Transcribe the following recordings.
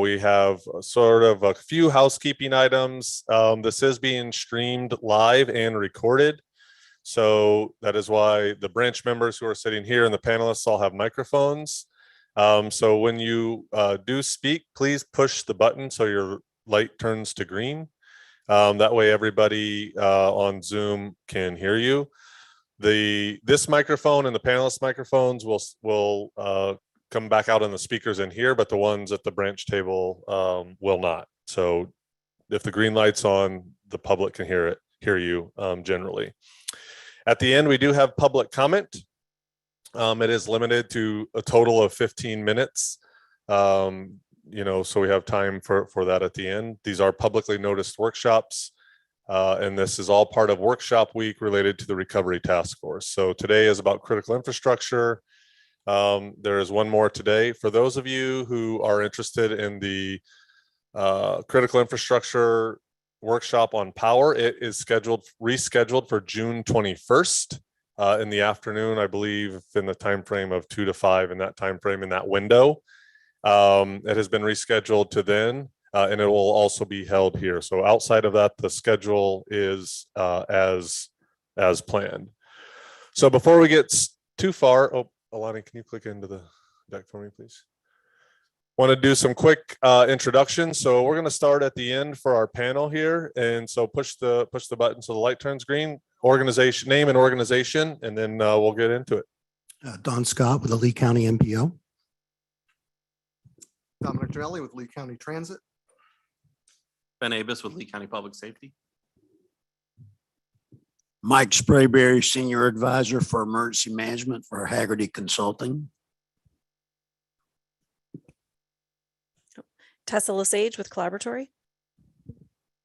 We have sort of a few housekeeping items. This is being streamed live and recorded. So that is why the branch members who are sitting here and the panelists all have microphones. So when you do speak, please push the button so your light turns to green. That way everybody on Zoom can hear you. This microphone and the panelist microphones will come back out on the speakers in here, but the ones at the branch table will not. So if the green light's on, the public can hear you generally. At the end, we do have public comment. It is limited to a total of 15 minutes. So we have time for that at the end. These are publicly noticed workshops, and this is all part of workshop week related to the Recovery Task Force. So today is about critical infrastructure. There is one more today. For those of you who are interested in the critical infrastructure workshop on power, it is rescheduled for June 21st in the afternoon, I believe, in the time frame of 2 to 5 in that time frame, in that window. It has been rescheduled to then, and it will also be held here. So outside of that, the schedule is as planned. So before we get too far, Alani, can you click into the deck for me, please? Want to do some quick introductions. So we're going to start at the end for our panel here, and so push the button so the light turns green. Organization name and organization, and then we'll get into it. Don Scott with the Lee County MPO. Dominic Torelli with Lee County Transit. Ben Abus with Lee County Public Safety. Mike Sprayberry, Senior Advisor for Emergency Management for Haggerty Consulting. Tessa Lesage with Collaboratory.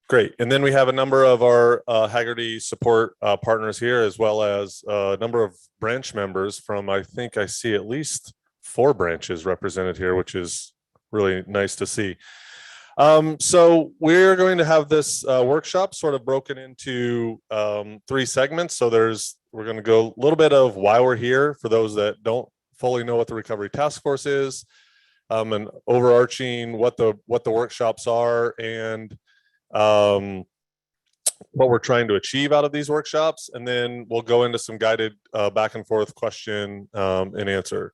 Great. And then we have a number of our Haggerty support partners here, as well as a number of branch members from, I think I see at least 4 branches represented here, which is really nice to see. So we're going to have this workshop sort of broken into 3 segments. So we're going to go a little bit of why we're here for those that don't fully know what the Recovery Task Force is, and overarching what the workshops are, and what we're trying to achieve out of these workshops. And then we'll go into some guided back and forth question and answer.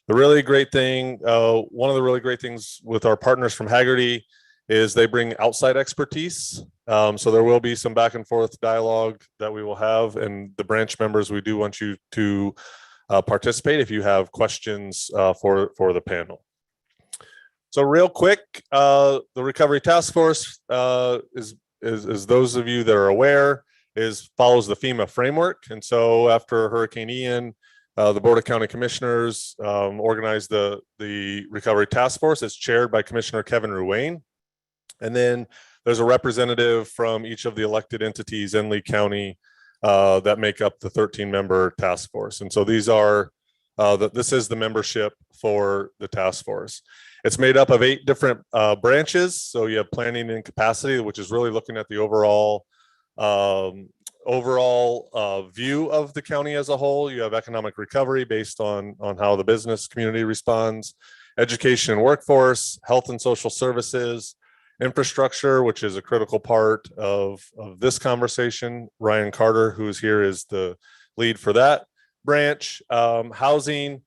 The really great thing, one of the really great things with our partners from Haggerty is they bring outside expertise. So there will be some back and forth dialogue that we will have, and the branch members, we do want you to participate if you have questions for the panel. So real quick, the Recovery Task Force is those of you that are aware, follows the FEMA framework. And so after Hurricane Ian, the Board of County Commissioners organized the Recovery Task Force. It's chaired by Commissioner Kevin Ruane. And then there's a representative from each of the elected entities in Lee County that make up the 13-member task force. And so these are, this is the membership for the task force. It's made up of 8 different branches. So you have planning and capacity, which is really looking at the overall view of the county as a whole. You have economic recovery based on how the business community responds, education and workforce, health and social services, infrastructure, which is a critical part of this conversation. Ryan Carter, who's here, is the lead for that branch. Housing,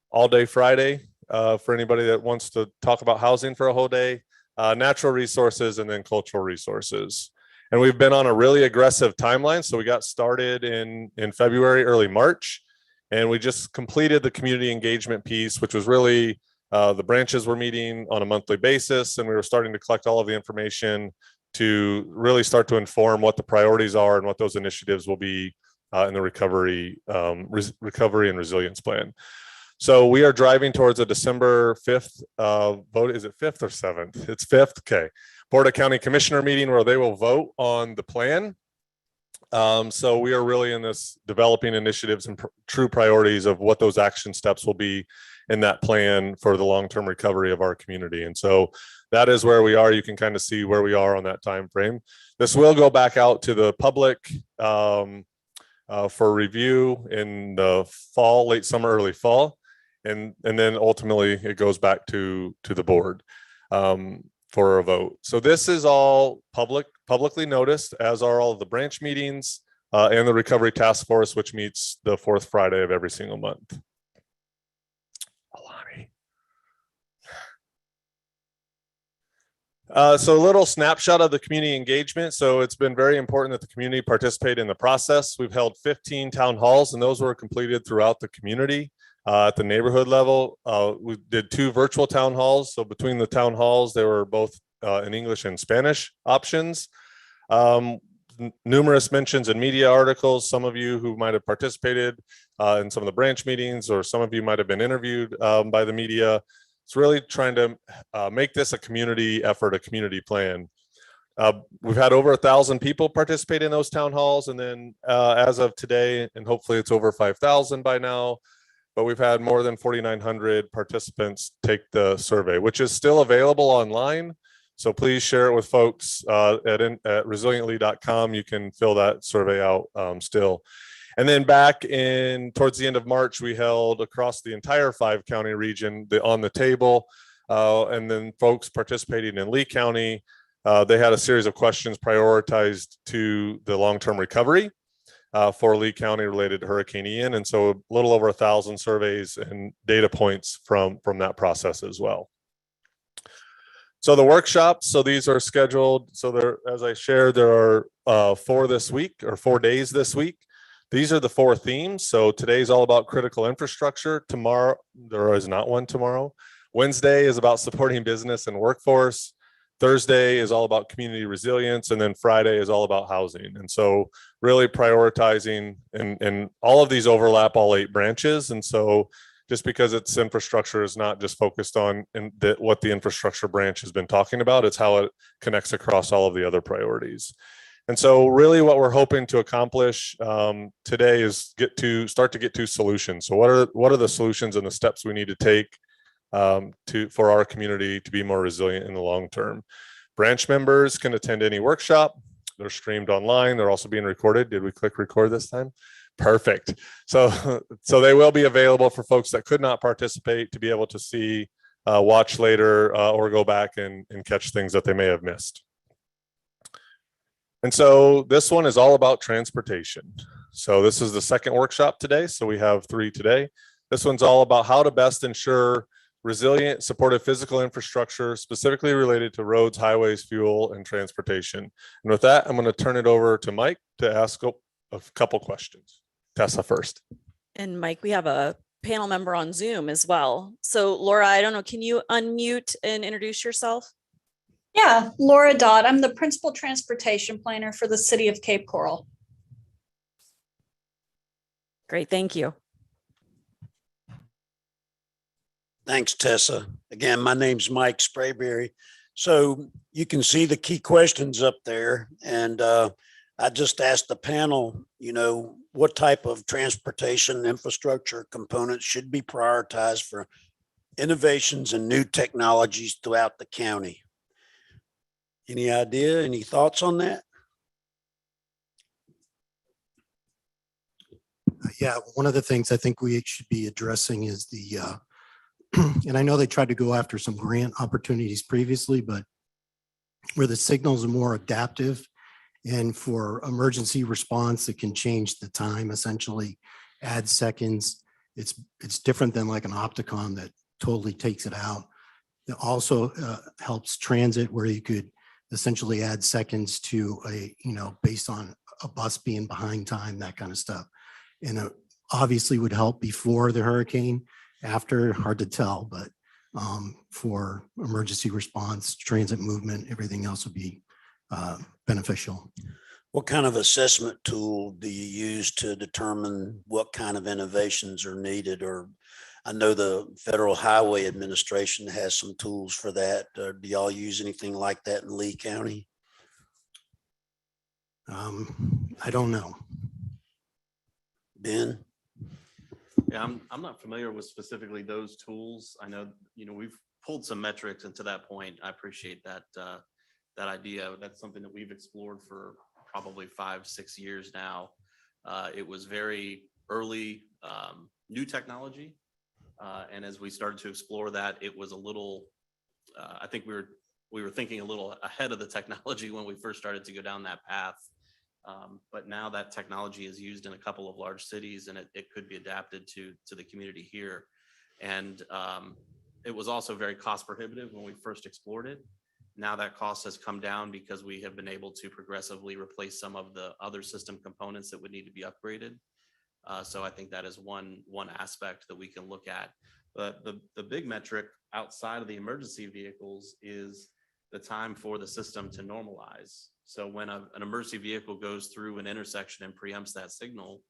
all day Friday. For anybody that wants to talk about housing for a whole day, natural resources, and then cultural resources. And we've been on a really aggressive timeline. So we got started in February, early March, and we just completed the community engagement piece, which was really the branches were meeting on a monthly basis, and we were starting to collect all of the information to really start to inform what the priorities are and what those initiatives will be in the recovery and resilience plan. So we are driving towards a December 5th vote. Is it 5th or 7th? It's 5th. Okay. Board of County Commissioner meeting where they will vote on the plan. So we are really in this developing initiatives and true priorities of what those action steps will be in that plan for the long-term recovery of our community. And so that is where we are. You can kind of see where we are on that time frame. This will go back out to the public for review in the fall, late summer, early fall. And then ultimately it goes back to the board. for a vote. So this is all publicly noticed, as are all of the branch meetings and the Recovery Task Force, which meets the fourth Friday of every single month. Alani. So a little snapshot of the community engagement. So it's been very important that the community participate in the process. We've held 15 town halls, and those were completed throughout the community. At the neighborhood level, we did 2 virtual town halls. So between the town halls, they were both in English and Spanish options. Numerous mentions in media articles. Some of you who might have participated in some of the branch meetings, or some of you might have been interviewed by the media. It's really trying to make this a community effort, a community plan. We've had over 1,000 people participate in those town halls, and then as of today, and hopefully it's over 5,000 by now, but we've had more than 4,900 participants take the survey, which is still available online. So please share it with folks at resiliently.com. You can fill that survey out still. And then back in towards the end of March, we held across the entire 5-county region on the table. And then folks participating in Lee County, they had a series of questions prioritized to the long-term recovery for Lee County related to Hurricane Ian. And so a little over 1,000 surveys and data points from that process as well. So the workshops, so these are scheduled. So there, as I shared, there are 4 this week, or 4 days this week. These are the 4 themes. So today's all about critical infrastructure. Tomorrow, there is not one tomorrow. Wednesday is about supporting business and workforce. Thursday is all about community resilience. And then Friday is all about housing. And so really prioritizing, and all of these overlap all 8 branches. And so just because it's infrastructure is not just focused on what the infrastructure branch has been talking about, it's how it connects across all of the other priorities. And so really what we're hoping to accomplish today is start to get to solutions. So what are the solutions and the steps we need to take for our community to be more resilient in the long term? Branch members can attend any workshop. They're streamed online. They're also being recorded. Did we click record this time? Perfect. So they will be available for folks that could not participate to be able to see, watch later, or go back and catch things that they may have missed. And so this one is all about transportation. So this is the second workshop today. So we have 3 today. This one's all about how to best ensure resilient, supportive physical infrastructure, specifically related to roads, highways, fuel, and transportation. And with that, I'm going to turn it over to Mike to ask a couple questions. Tessa first. And Mike, we have a panel member on Zoom as well. So Laura, I don't know, can you unmute and introduce yourself? Yeah, Laura Dodd. I'm the principal transportation planner for the city of Cape Coral. Great, thank you. Thanks, Tessa. Again, my name's Mike Sprayberry. So you can see the key questions up there. And I just asked the panel, what type of transportation infrastructure components should be prioritized for innovations and new technologies throughout the county. Any idea, any thoughts on that? Yeah, one of the things I think we should be addressing is the, and I know they tried to go after some grant opportunities previously, but where the signals are more adaptive and for emergency response, it can change the time, essentially add seconds. It's different than like an Opticon that totally takes it out. It also helps transit where you could essentially add seconds to a, based on a bus being behind time, that kind of stuff. And it obviously would help before the hurricane, after, hard to tell, but for emergency response, transit movement, everything else would be beneficial. What kind of assessment tool do you use to determine what kind of innovations are needed? Or I know the Federal Highway Administration has some tools for that. Do y'all use anything like that in Lee County? I don't know. Ben? Yeah, I'm not familiar with specifically those tools. I know, we've pulled some metrics, and to that point, I appreciate that that idea. That's something that we've explored for probably 5-6 years now. It was very early new technology. And as we started to explore that, it was a little I think we were thinking a little ahead of the technology when we first started to go down that path. But now that technology is used in a couple of large cities, and it could be adapted to the community here. And it was also very cost prohibitive when we first explored it. Now that cost has come down because we have been able to progressively replace some of the other system components that would need to be upgraded. So I think that is one aspect that we can look at. But the big metric outside of the emergency vehicles is the time for the system to normalize. So when an emergency vehicle goes through an intersection and preempts that signal,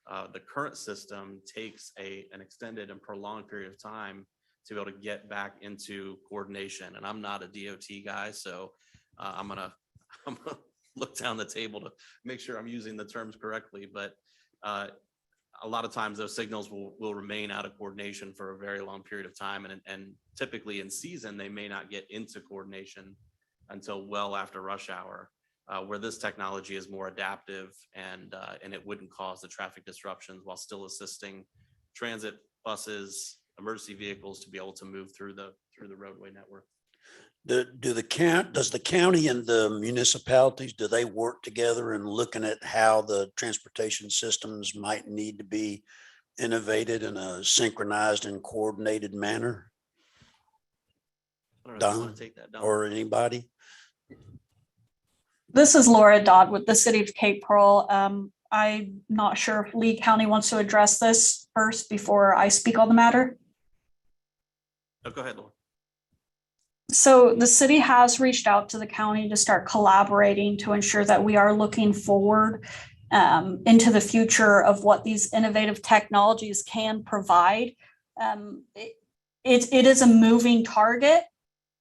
the current system takes an extended and prolonged period of time to be able to get back into coordination. And I'm not a DOT guy, so I'm gonna look down the table to make sure I'm using the terms correctly. But a lot of times those signals will remain out of coordination for a very long period of time. And typically in season, they may not get into coordination until well after rush hour, where this technology is more adaptive and it wouldn't cause the traffic disruptions while still assisting transit buses, emergency vehicles to be able to move through the roadway network. Does the county and the municipalities, do they work together in looking at how the transportation systems might need to be innovated in a synchronized and coordinated manner? I don't know if you Don, want to take that, Don. or anybody? This is Laura Dodd with the City of Cape Coral. I'm not sure if Lee County wants to address this first before I speak on the matter. Oh, go ahead, Laura. So the city has reached out to the county to start collaborating to ensure that we are looking forward into the future of what these innovative technologies can provide. It is a moving target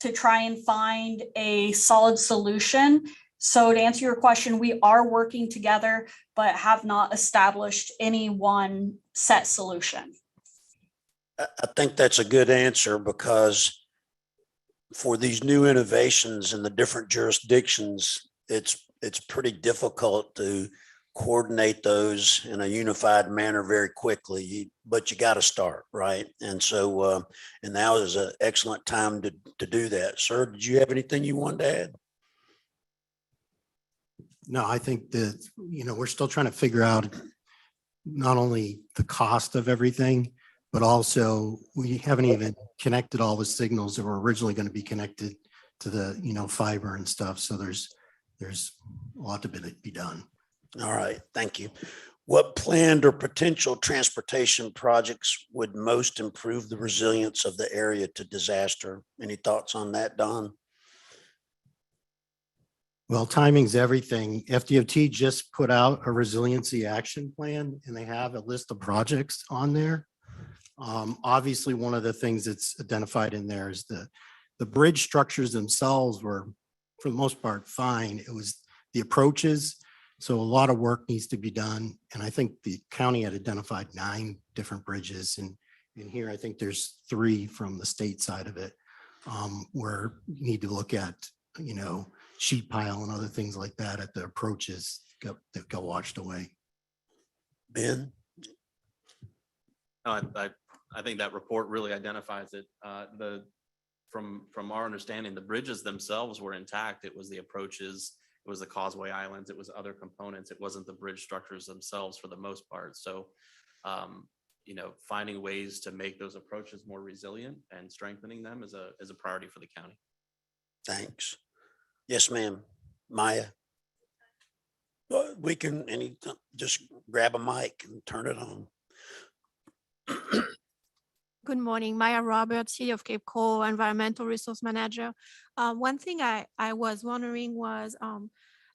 to try and find a solid solution. So to answer your question, we are working together, but have not established any one set solution. I think that's a good answer, because for these new innovations in the different jurisdictions, it's pretty difficult to coordinate those in a unified manner very quickly, but you got to start, right? And so, and now is an excellent time to do that. Sir, did you have anything you wanted to add? No, I think that, we're still trying to figure out not only the cost of everything, but also we haven't even connected all the signals that were originally going to be connected to the, fiber and stuff. So there's a lot to be done. All right, thank you. What planned or potential transportation projects would most improve the resilience of the area to disaster? Any thoughts on that, Don? Well, timing's everything. FDOT just put out a resiliency action plan, and they have a list of projects on there. Obviously, one of the things that's identified in there is the bridge structures themselves were, for the most part, fine. It was the approaches. So a lot of work needs to be done. And I think the county had identified 9 different bridges. And in here, I think there's 3 from the state side of it, where you need to look at, sheet pile and other things like that at the approaches that got washed away. Ben? I think that report really identifies it. From our understanding, the bridges themselves were intact. It was the approaches, it was the causeway islands, it was other components. It wasn't the bridge structures themselves for the most part. So, finding ways to make those approaches more resilient and strengthening them is a priority for the county. Thanks. Yes, ma'am. Maya? We can just grab a mic and turn it on. Good morning, Maya Roberts, City of Cape Coral, Environmental Resource Manager. One thing I was wondering was,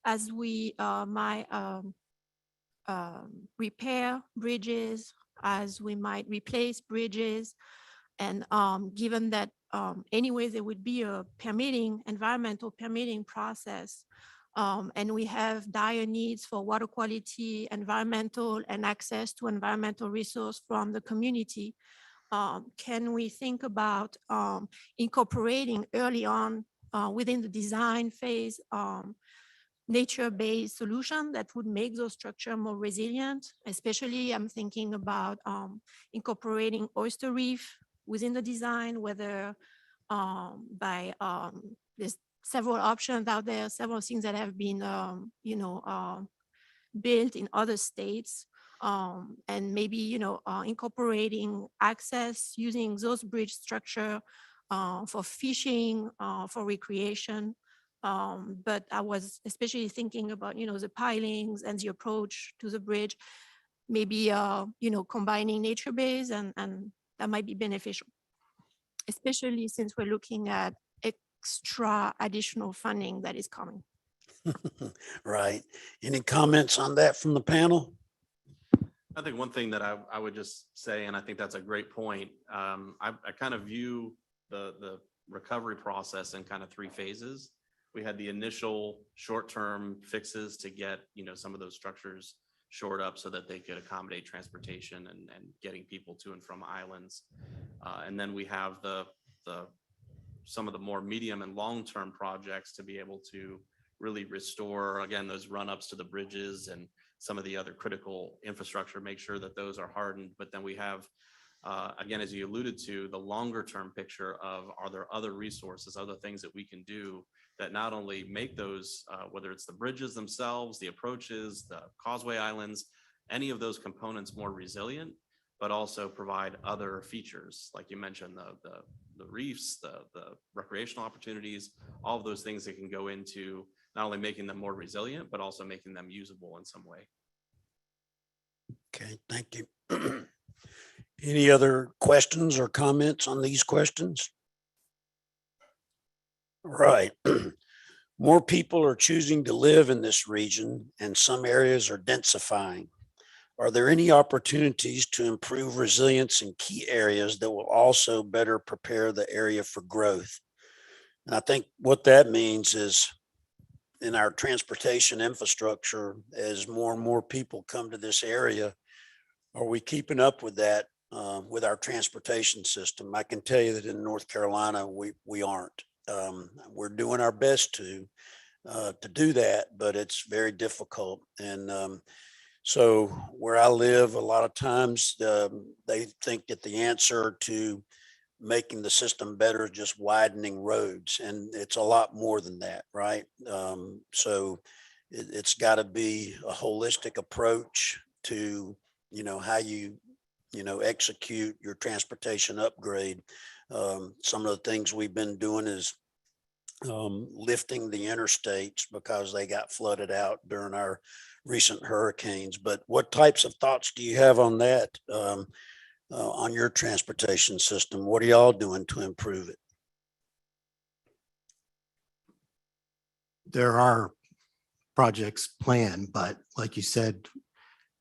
as we might repair bridges, as we might replace bridges, and given that anyways, there would be a environmental permitting process, and we have dire needs for water quality, environmental, and access to environmental resource from the community. Can we think about incorporating early on within the design phase nature-based solution that would make those structures more resilient? Especially, I'm thinking about incorporating oyster reef within the design, whether there's several options out there, several things that have been, built in other states. And maybe, incorporating access, using those bridge structure for fishing, for recreation. But I was especially thinking about, the pilings and the approach to the bridge, maybe, combining nature base, and that might be beneficial, especially since we're looking at extra additional funding that is coming. Right. Any comments on that from the panel? I think one thing that I would just say, and I think that's a great point, I kind of view the recovery process in kind of three phases. We had the initial short-term fixes to get, some of those structures shored up so that they could accommodate transportation and getting people to and from islands. And then we have some of the more medium and long-term projects to be able to really restore, again, those run-ups to the bridges and some of the other critical infrastructure, make sure that those are hardened. But then we have, again, as you alluded to, the longer-term picture of, are there other resources, other things that we can do that not only make those, whether it's the bridges themselves, the approaches, the causeway islands, any of those components more resilient, but also provide other features, like you mentioned, the reefs, the recreational opportunities, all of those things that can go into not only making them more resilient, but also making them usable in some way. Okay, thank you. Any other questions or comments on these questions? Right. More people are choosing to live in this region, and some areas are densifying. Are there any opportunities to improve resilience in key areas that will also better prepare the area for growth? And I think what that means is, in our transportation infrastructure, as more and more people come to this area, are we keeping up with that with our transportation system? I can tell you that in North Carolina, we aren't. We're doing our best to do that, but it's very difficult. And so where I live, a lot of times they think that the answer to making the system better is just widening roads, and it's a lot more than that, right? So it's got to be a holistic approach to, how you execute your transportation upgrade. Some of the things we've been doing is lifting the interstates because they got flooded out during our recent hurricanes. But what types of thoughts do you have on that? On your transportation system? What are y'all doing to improve it? There are projects planned, but like you said,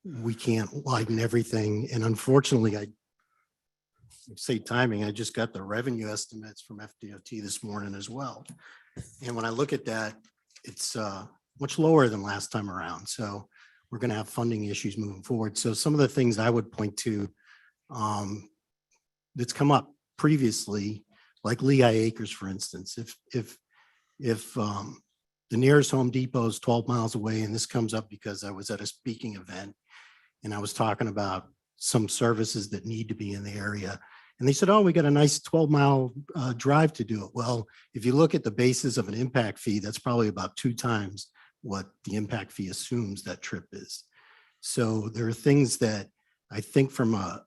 we can't widen everything. And unfortunately, I say timing, I just got the revenue estimates from FDOT this morning as well. And when I look at that, it's much lower than last time around. So we're going to have funding issues moving forward. So some of the things I would point to that's come up previously, like Lehigh Acres, for instance, if the nearest Home Depot is 12 miles away, and this comes up because I was at a speaking event and I was talking about some services that need to be in the area. And they said, oh, we got a nice 12-mile drive to do it. Well, if you look at the basis of an impact fee, that's probably about 2 times what the impact fee assumes that trip is. So there are things that I think from a,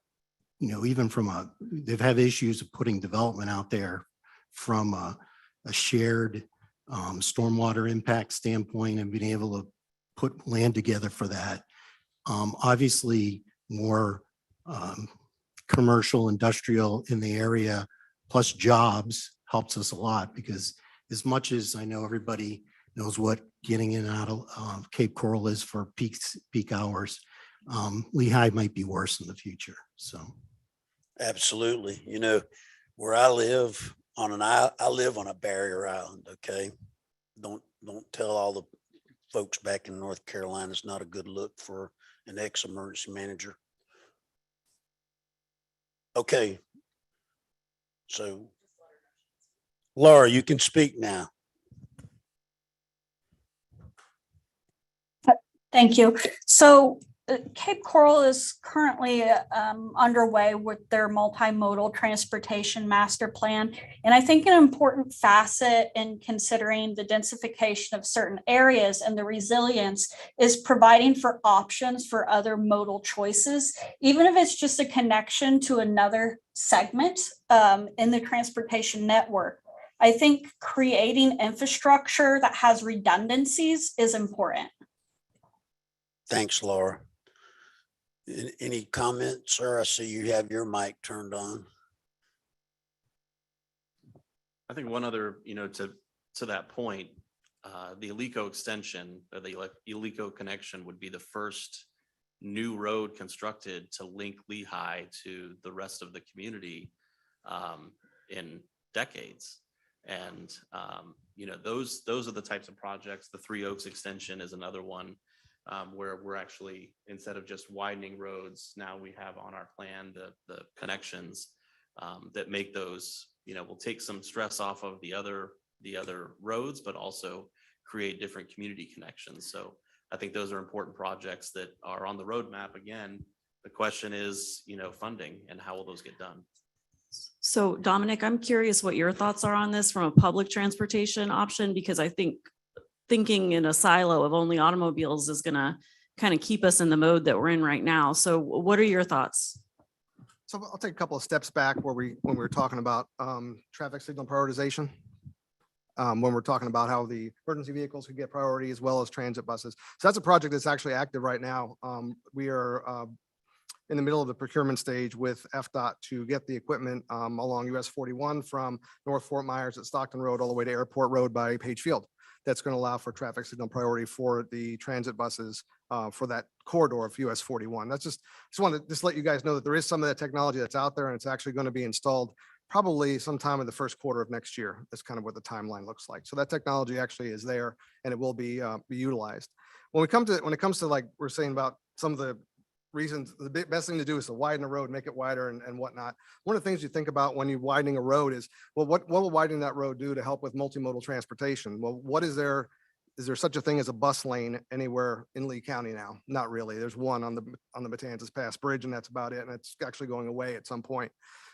they've had issues of putting development out there from a shared stormwater impact standpoint and being able to put land together for that. Obviously, more commercial, industrial in the area, plus jobs helps us a lot, because as much as I know everybody knows what getting in and out of Cape Coral is for peak hours, Lehigh might be worse in the future. So. Absolutely. Where I live I live on a barrier island. Okay. Don't tell all the folks back in North Carolina it's not a good look for an ex-emergency manager. Okay. So Laura, you can speak now. Thank you. So Cape Coral is currently underway with their multimodal transportation master plan. And I think an important facet in considering the densification of certain areas and the resilience is providing for options for other modal choices, even if it's just a connection to another segment in the transportation network. I think creating infrastructure that has redundancies is important. Thanks, Laura. Any comments, sir? I see you have your mic turned on. I think one other, to that point, the Alico extension, or the Alico connection would be the first new road constructed to link Lehigh to the rest of the community in decades. And, those are the types of projects. The Three Oaks extension is another one where we're actually, instead of just widening roads, now we have on our plan the connections that make those, will take some stress off of the other roads, but also create different community connections. So I think those are important projects that are on the roadmap. Again, the question is, funding and how will those get done? So Dominic, I'm curious what your thoughts are on this from a public transportation option, because I think thinking in a silo of only automobiles is going to kind of keep us in the mode that we're in right now. So what are your thoughts? So I'll take a couple of steps back when we were talking about traffic signal prioritization. When we're talking about how the emergency vehicles could get priority as well as transit buses. So that's a project that's actually active right now. We are in the middle of the procurement stage with FDOT to get the equipment along US 41 from North Fort Myers at Stockton Road all the way to Airport Road by Page Field. That's going to allow for traffic signal priority for the transit buses for that corridor of US 41. That's just want to let you guys know that there is some of that technology that's out there, and it's actually going to be installed probably sometime in the first quarter of next year. That's kind of what the timeline looks like. So that technology actually is there, and it will be utilized. When it comes to like we're saying about some of the reasons, the best thing to do is to widen the road, make it wider and whatnot. One of the things you think about when you're widening a road is, well, what will widening that road do to help with multimodal transportation? Well, is there such a thing as a bus lane anywhere in Lee County now? Not really. There's one on the Matanzas Pass Bridge, and that's about it. And it's actually going away at some point.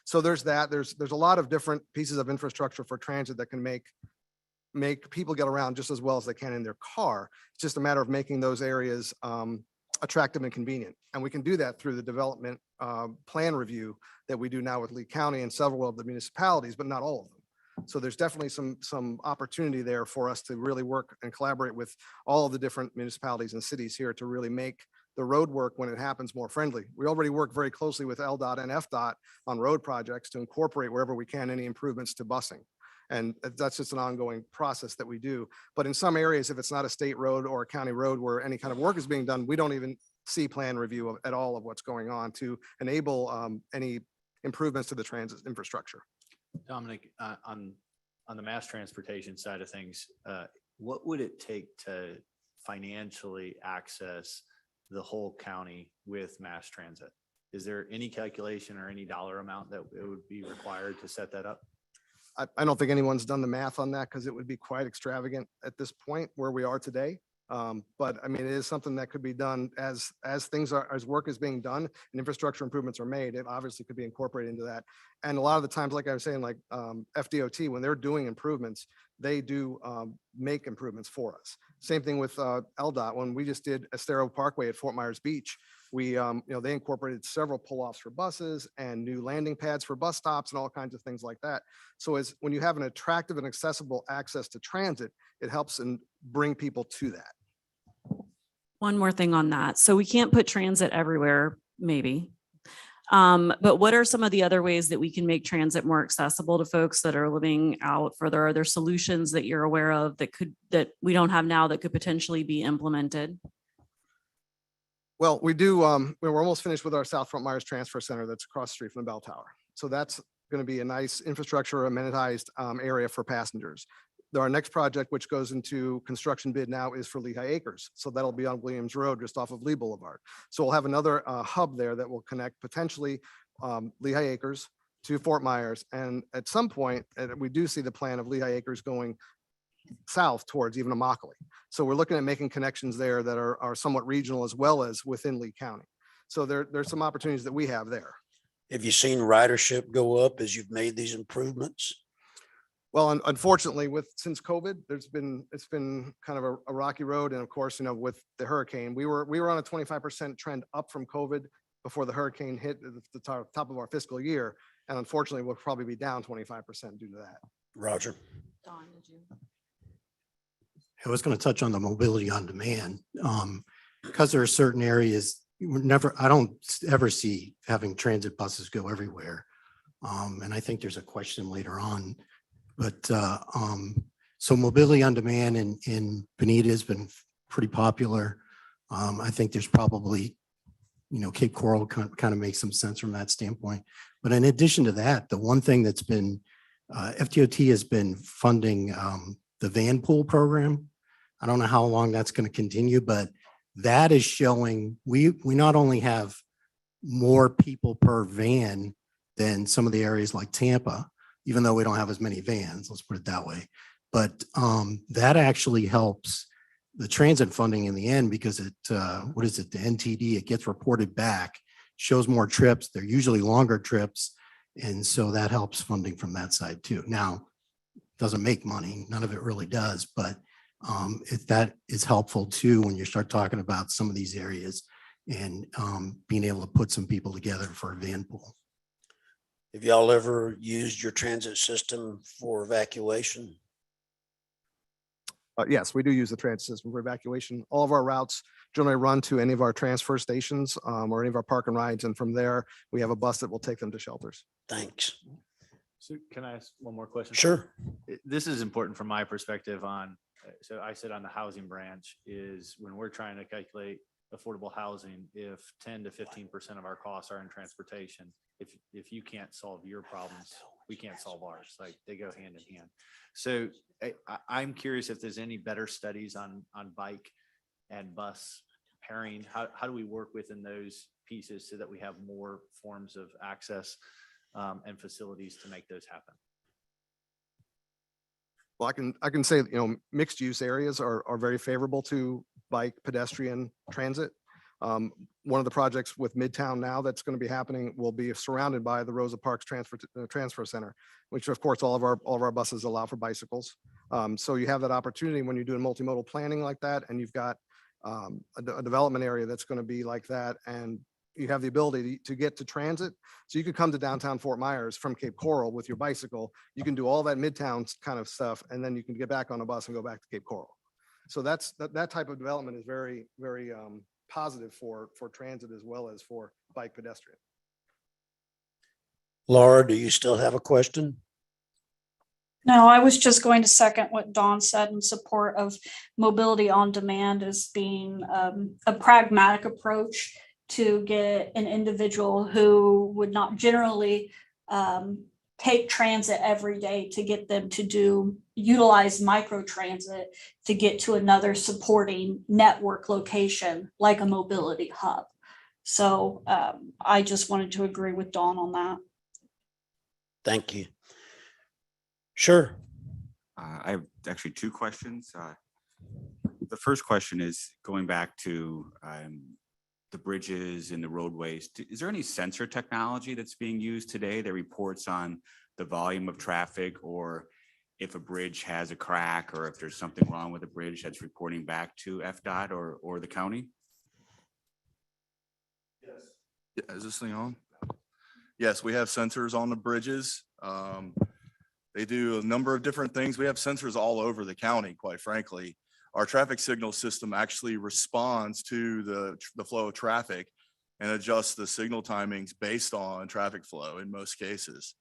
So there's that. There's a lot of different pieces of infrastructure for transit that can make people get around just as well as they can in their car. It's just a matter of making those areas attractive and convenient. And we can do that through the development plan review that we do now with Lee County and several of the municipalities, but not all of them. So there's definitely some opportunity there for us to really work and collaborate with all of the different municipalities and cities here to really make the road work when it happens more friendly. We already work very closely with LDOT and FDOT on road projects to incorporate wherever we can any improvements to busing. And that's just an ongoing process that we do. But in some areas, if it's not a state road or a county road where any kind of work is being done, we don't even see plan review at all of what's going on to enable any improvements to the transit infrastructure. Dominic, on the mass transportation side of things, what would it take to financially access the whole county with mass transit? Is there any calculation or any dollar amount that it would be required to set that up? I don't think anyone's done the math on that because it would be quite extravagant at this point where we are today. But I mean, it is something that could be done as work is being done and infrastructure improvements are made. It obviously could be incorporated into that. And a lot of the times, like I was saying, like FDOT, when they're doing improvements, they do make improvements for us. Same thing with LDOT. When we just did Estero Parkway at Fort Myers Beach, we, they incorporated several pull-offs for buses and new landing pads for bus stops and all kinds of things like that. So when you have an attractive and accessible access to transit, it helps and bring people to that. One more thing on that. So we can't put transit everywhere, maybe. But what are some of the other ways that we can make transit more accessible to folks that are living out further? Are there solutions that you're aware of that we don't have now that could potentially be implemented? Well, we do, we're almost finished with our South Fort Myers Transfer Center that's across the street from the bell tower. So that's going to be a nice infrastructure amenitized area for passengers. Our next project, which goes into construction bid now, is for Lehigh Acres. So that'll be on Williams Road, just off of Lee Boulevard. So we'll have another hub there that will connect potentially Lehigh Acres to Fort Myers. And at some point, we do see the plan of Lehigh Acres going south towards even Immokalee. So we're looking at making connections there that are somewhat regional as well as within Lee County. So there's some opportunities that we have there. Have you seen ridership go up as you've made these improvements? Well, unfortunately, since COVID, it's been kind of a rocky road. And of course, with the hurricane, we were on a 25% trend up from COVID before the hurricane hit the top of our fiscal year. And unfortunately, we'll probably be down 25% due to that. Roger. Dawn, did you? I was going to touch on the mobility on demand. Because there are certain areas, I don't ever see having transit buses go everywhere. And I think there's a question later on. But so mobility on demand in Bonita has been pretty popular. I think there's probably, Cape Coral kind of makes some sense from that standpoint. But in addition to that, the one thing that's been, FDOT has been funding the van pool program. I don't know how long that's going to continue, but that is showing we not only have more people per van than some of the areas like Tampa, even though we don't have as many vans, let's put it that way. But that actually helps the transit funding in the end because the NTD, it gets reported back, shows more trips. They're usually longer trips. And so that helps funding from that side too. Now, doesn't make money. None of it really does, but that is helpful too when you start talking about some of these areas and being able to put some people together for a van pool. Have y'all ever used your transit system for evacuation? Yes, we do use the transit system for evacuation. All of our routes generally run to any of our transfer stations or any of our park and rides. And from there, we have a bus that will take them to shelters. Thanks. So can I ask one more question? Sure. This is important from my perspective so I sit on the housing branch is when we're trying to calculate affordable housing, if 10 to 15% of our costs are in transportation, if you can't solve your problems, we can't solve ours. Like they go hand in hand. So I'm curious if there's any better studies on bike and bus pairing. How do we work within those pieces so that we have more forms of access and facilities to make those happen? Well, I can say, mixed use areas are very favorable to bike, pedestrian, transit. One of the projects with Midtown now that's going to be happening will be surrounded by the Rosa Parks Transfer Center, which of course all of our buses allow for bicycles. So you have that opportunity when you're doing multimodal planning like that, and you've got a development area that's going to be like that, and you have the ability to get to transit. So you could come to downtown Fort Myers from Cape Coral with your bicycle. You can do all that Midtown kind of stuff, and then you can get back on a bus and go back to Cape Coral. So that type of development is very, very positive for transit as well as for bike pedestrian. Laura, do you still have a question? No, I was just going to second what Dawn said in support of mobility on demand as being a pragmatic approach to get an individual who would not generally take transit every day to get them to utilize microtransit to get to another supporting network location like a mobility hub. So I just wanted to agree with Dawn on that. Thank you. Sure. I have actually two questions. The first question is going back to the bridges and the roadways. Is there any sensor technology that's being used today that reports on the volume of traffic, or if a bridge has a crack, or if there's something wrong with a bridge that's reporting back to FDOT or the county? Yes. Yeah, is this thing on? Yes, we have sensors on the bridges. They do a number of different things. We have sensors all over the county, quite frankly. Our traffic signal system actually responds to the flow of traffic and adjusts the signal timings based on traffic flow in most cases.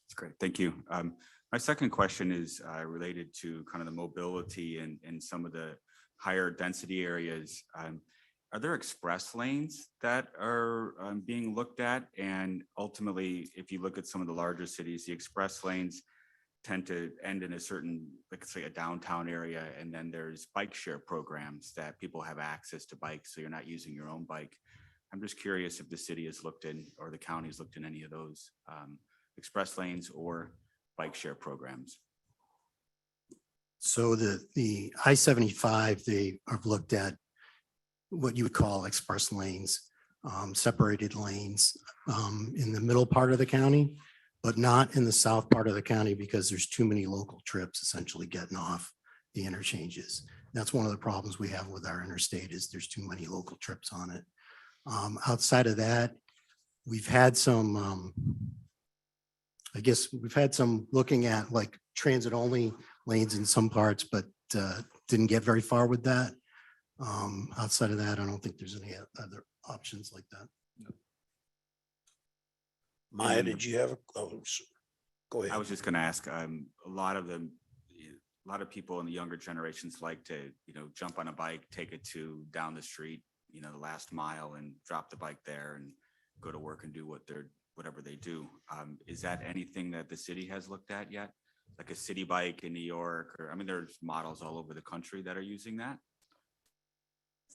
That's great. Thank you. My second question is related to kind of the mobility and some of the higher density areas. Are there express lanes that are being looked at? And ultimately, if you look at some of the larger cities, the express lanes tend to end in a certain, like say a downtown area, and then there's bike share programs that people have access to bikes, so you're not using your own bike. I'm just curious if the city has looked in, or the county has looked in any of those express lanes or bike share programs. So the I-75, they have looked at what you would call express lanes, separated lanes in the middle part of the county, but not in the south part of the county because there's too many local trips essentially getting off the interchanges. That's one of the problems we have with our interstate is there's too many local trips on it. Outside of that, we've had some, I guess we've had some looking at like transit only lanes in some parts, but didn't get very far with that. Outside of that, I don't think there's any other options like that. Maya, did you have go I ahead. was just gonna ask, a lot of them, a lot of people in the younger generations like to, jump on a bike, take it to down the street, the last mile and drop the bike there and go to work and do whatever they do. Is that anything that the city has looked at yet? Like a city bike in New York, or, there's models all over the country that are using that?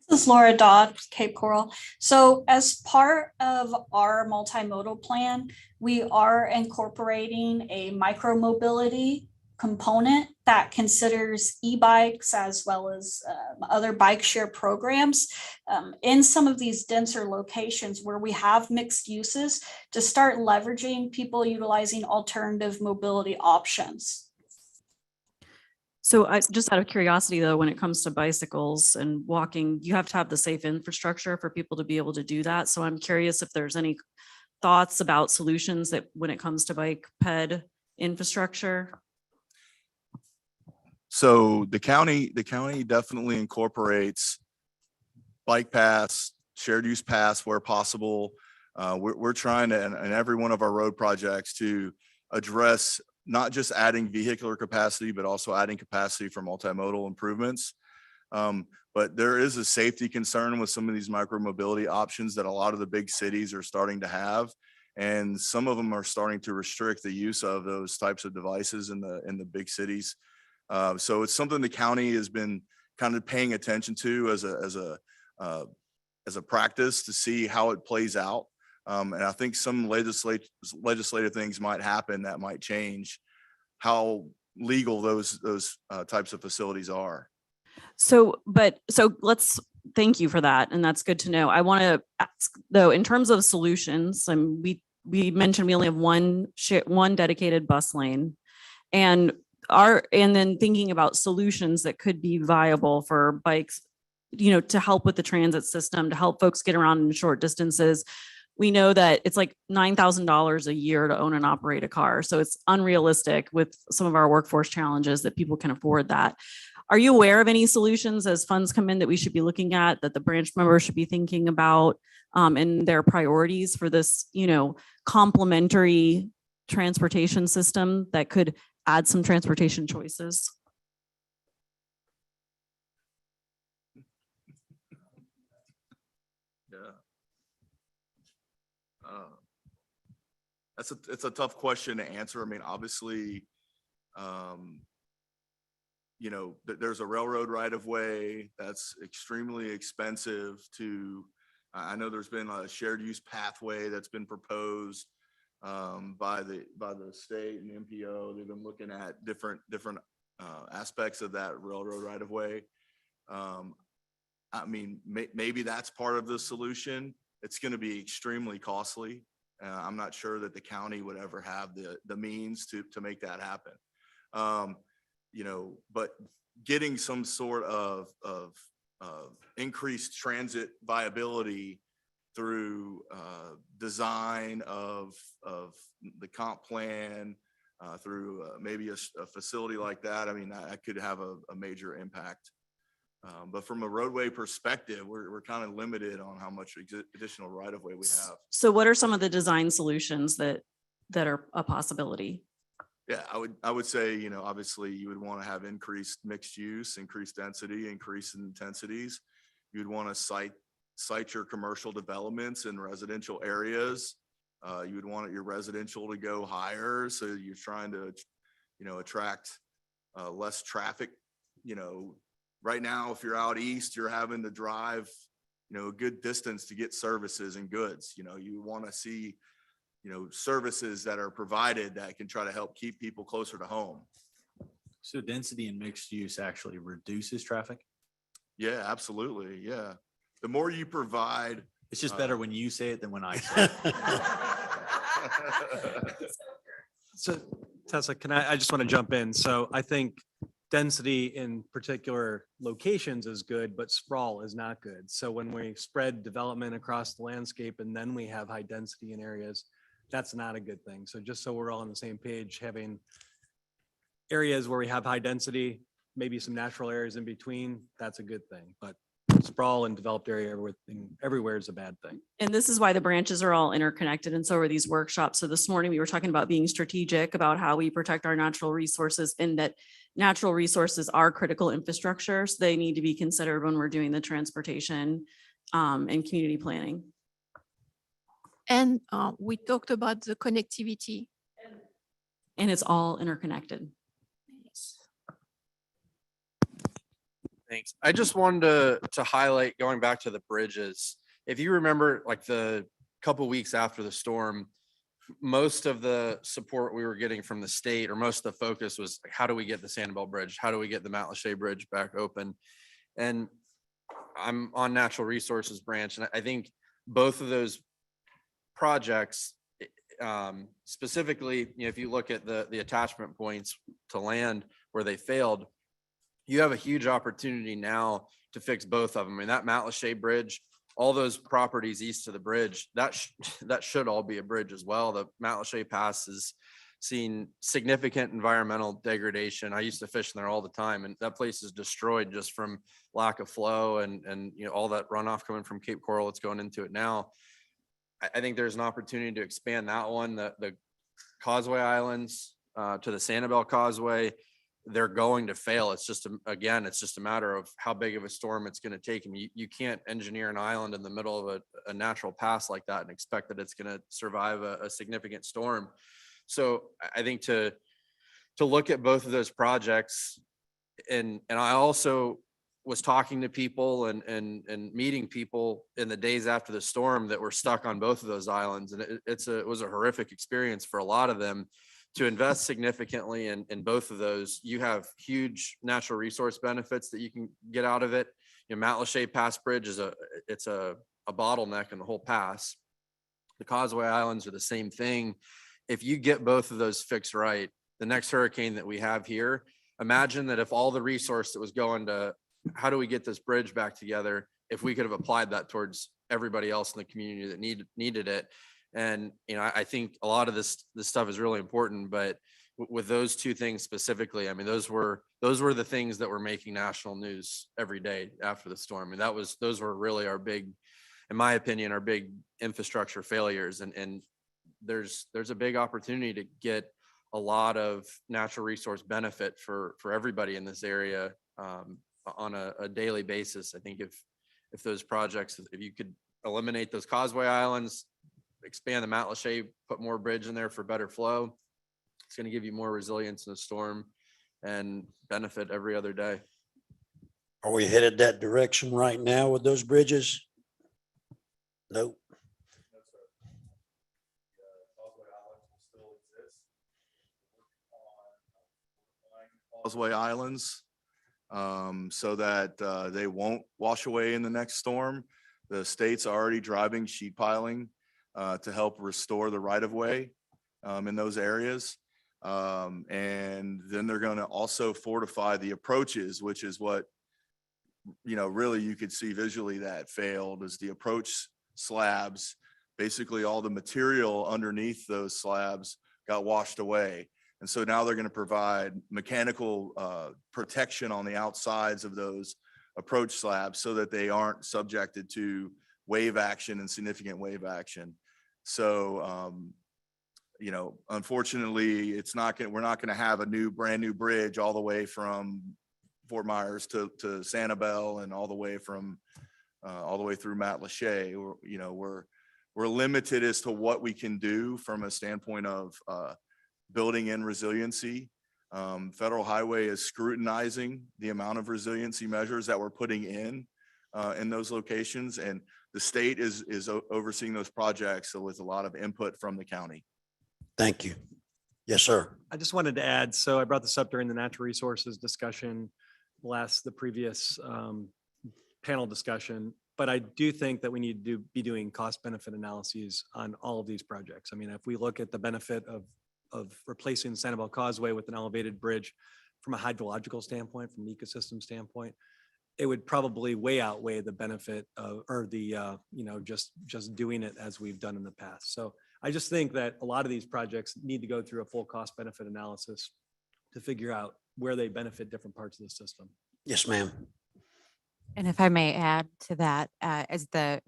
This is Laura Dodd, Cape Coral. So as part of our multimodal plan, we are incorporating a micromobility component that considers e-bikes as well as other bike share programs in some of these denser locations where we have mixed uses to start leveraging people utilizing alternative mobility options. So I just out of curiosity though, when it comes to bicycles and walking, you have to have the safe infrastructure for people to be able to do that. So I'm curious if there's any thoughts about solutions that when it comes to bike ped infrastructure. So the county definitely incorporates bike paths, shared use paths where possible. We're trying to, in every one of our road projects, to address not just adding vehicular capacity, but also adding capacity for multimodal improvements. But there is a safety concern with some of these micromobility options that a lot of the big cities are starting to have. And some of them are starting to restrict the use of those types of devices in the big cities. So it's something the county has been kind of paying attention to as a practice to see how it plays out. And I think some legislative things might happen that might change how legal those types of facilities are. So thank you for that. And that's good to know. I want to ask though, in terms of solutions, we mentioned we only have one dedicated bus lane and then thinking about solutions that could be viable for bikes, to help with the transit system, to help folks get around in short distances. We know that it's like $9,000 a year to own and operate a car. So it's unrealistic with some of our workforce challenges that people can afford that. Are you aware of any solutions as funds come in that we should be looking at, that the branch members should be thinking about in their priorities for this, complementary transportation system that could add some transportation choices? It's a tough question to answer. I mean, obviously, there's a railroad right of way that's extremely expensive to, I know there's been a shared use pathway that's been proposed by the state and MPO. They've been looking at different aspects of that railroad right of way. I mean, maybe that's part of the solution. It's going to be extremely costly. I'm not sure that the county would ever have the means to make that happen. But getting some sort of increased transit viability through design of the comp plan, through maybe a facility like that, I mean, that could have a major impact. But from a roadway perspective, we're kind of limited on how much additional right of way we have. So what are some of the design solutions that are a possibility? Yeah, I would say, obviously you would want to have increased mixed use, increased density, increased intensities. You'd want to cite your commercial developments in residential areas. You would want your residential to go higher. So you're trying to, attract less traffic. Right now, if you're out east, you're having to drive, a good distance to get services and goods. You want to see, services that are provided that can try to help keep people closer to home. So density and mixed use actually reduces traffic? Yeah, absolutely. Yeah. The more you provide. It's just better when you say it than when I say it. So Tessa, I just want to jump in. So I think density in particular locations is good, but sprawl is not good. So when we spread development across the landscape and then we have high density in areas, that's not a good thing. So just so we're all on the same page, having areas where we have high density, maybe some natural areas in between, that's a good thing. But sprawl and developed area everywhere is a bad thing. And this is why the branches are all interconnected and so are these workshops. So this morning we were talking about being strategic about how we protect our natural resources and that natural resources are critical infrastructure. So they need to be considered when we're doing the transportation and community planning. And we talked about the connectivity. And it's all interconnected. Thanks. I just wanted to highlight, going back to the bridges. If you remember, like the couple weeks after the storm, most of the support we were getting from the state, or most of the focus was like, how do we get the Sanibel Bridge? How do we get the Matlacha Bridge back open? And I'm on Natural Resources branch, and I think both of those projects, specifically, if you look at the attachment points to land where they failed, you have a huge opportunity now to fix both of them. I mean, that Matlacha Bridge, all those properties east of the bridge, that should all be a bridge as well. The Matlacha Pass has seen significant environmental degradation. I used to fish in there all the time, and that place is destroyed just from lack of flow and all that runoff coming from Cape Coral that's going into it now. I think there's an opportunity to expand that one. The Causeway Islands to the Sanibel Causeway, they're going to fail. It's just, it's just a matter of how big of a storm it's going to take. I mean, you can't engineer an island in the middle of a natural pass like that and expect that it's going to survive a significant storm. So I think to look at both of those projects, and I also was talking to people and meeting people in the days after the storm that were stuck on both of those islands. And it was a horrific experience for a lot of them. To invest significantly in both of those, you have huge natural resource benefits that you can get out of it. Matlacha Pass Bridge is a bottleneck in the whole pass. The Causeway Islands are the same thing. If you get both of those fixed right, the next hurricane that we have here, imagine that if all the resource that was going to how do we get this bridge back together, if we could have applied that towards everybody else in the community that needed it. And, I think a lot of this stuff is really important, but with those two things specifically, I mean, those were the things that were making national news every day after the storm. And those were really our big, in my opinion, our big infrastructure failures. And there's a big opportunity to get a lot of natural resource benefit for everybody in this area on a daily basis. I think if those projects, if you could eliminate those Causeway Islands, expand the Matlacha, put more bridge in there for better flow, it's going to give you more resilience in a storm and benefit every other day. Are we headed that direction right now with those bridges? Nope. Causeway Islands, so that they won't wash away in the next storm. The state's already driving sheet piling to help restore the right of way in those areas. And then they're going to also fortify the approaches, which is what, really you could see visually that failed, is the approach slabs. Basically all the material underneath those slabs got washed away. And so now they're going to provide mechanical protection on the outsides of those approach slabs so that they aren't subjected to wave action and significant wave action. So, unfortunately, we're not going to have a brand new bridge all the way from Fort Myers to Sanibel and all the way through Matlacha. We're limited as to what we can do from a standpoint of building in resiliency. Federal Highway is scrutinizing the amount of resiliency measures that we're putting in those locations, and the state is overseeing those projects with a lot of input from the county. Thank you. Yes, sir. I just wanted to add, so I brought this up during the natural resources discussion, the previous panel discussion, but I do think that we need to be doing cost benefit analyses on all of these projects. I mean, if we look at the benefit of replacing the Sanibel Causeway with an elevated bridge from a hydrological standpoint, from an ecosystem standpoint, it would probably way outweigh the benefit of, or the, just doing it as we've done in the past. So I just think that a lot of these projects need to go through a full cost benefit analysis to figure out where they benefit different parts of the system. Yes, ma'am. And if I may add to that, as the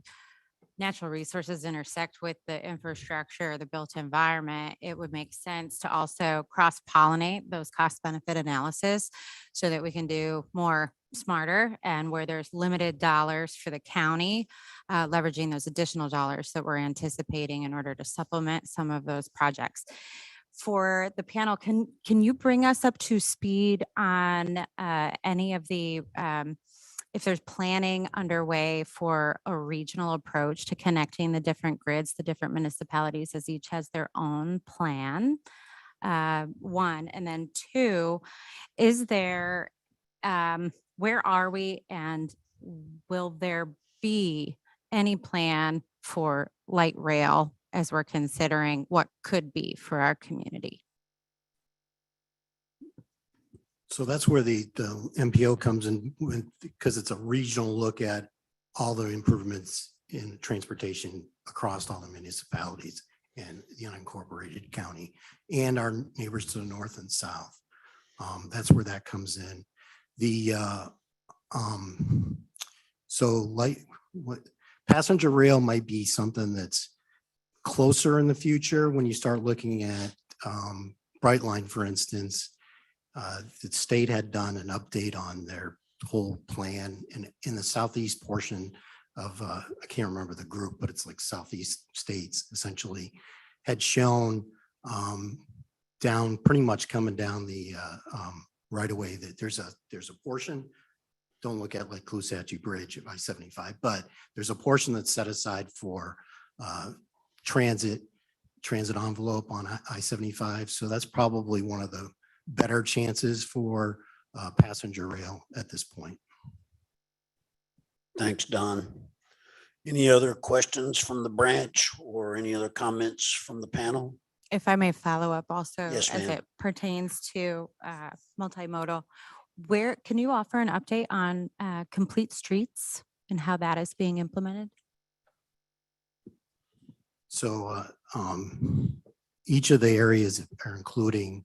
natural resources intersect with the infrastructure, the built environment, it would make sense to also cross-pollinate those cost benefit analysis so that we can do more smarter, and where there's limited dollars for the county, leveraging those additional dollars that we're anticipating in order to supplement some of those projects. For the panel, can you bring us up to speed on any of the if there's planning underway for a regional approach to connecting the different grids, the different municipalities, as each has their own plan, one, and then two, is there, where are we, and will there be any plan for light rail as we're considering what could be for our community? So that's where the MPO comes in, because it's a regional look at all the improvements in transportation across all the municipalities and the unincorporated county and our neighbors to the north and south. That's where that comes in. Passenger rail might be something that's closer in the future when you start looking at Brightline, for instance. The state had done an update on their whole plan in the southeast portion of, I can't remember the group, but it's like southeast states essentially, had shown down, pretty much coming down the right away, that there's a portion, don't look at like Clusatchee Bridge at I-75, but there's a portion that's set aside for transit envelope on I-75. So that's probably one of the better chances for passenger rail at this point. Thanks, Don. Any other questions from the branch or any other comments from the panel? If I may follow up also, Yes, as ma'am. it pertains to multimodal, where can you offer an update on complete streets and how that is being implemented? So each of the areas are including,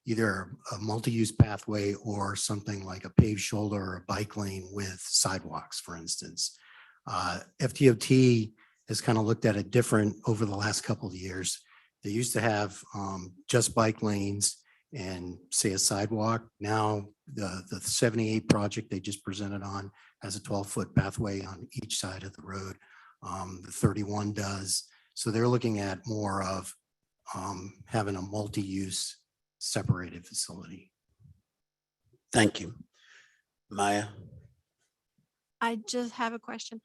either a multi-use pathway or something like a paved shoulder or a bike lane with sidewalks, for instance. FDOT has kind of looked at it different over the last couple of years. They used to have just bike lanes and say a sidewalk. Now the 78 project they just presented on has a 12-foot pathway on each side of the road. The 31 does. So they're looking at more of having a multi-use separated facility. Thank you. Maya? I just have a question.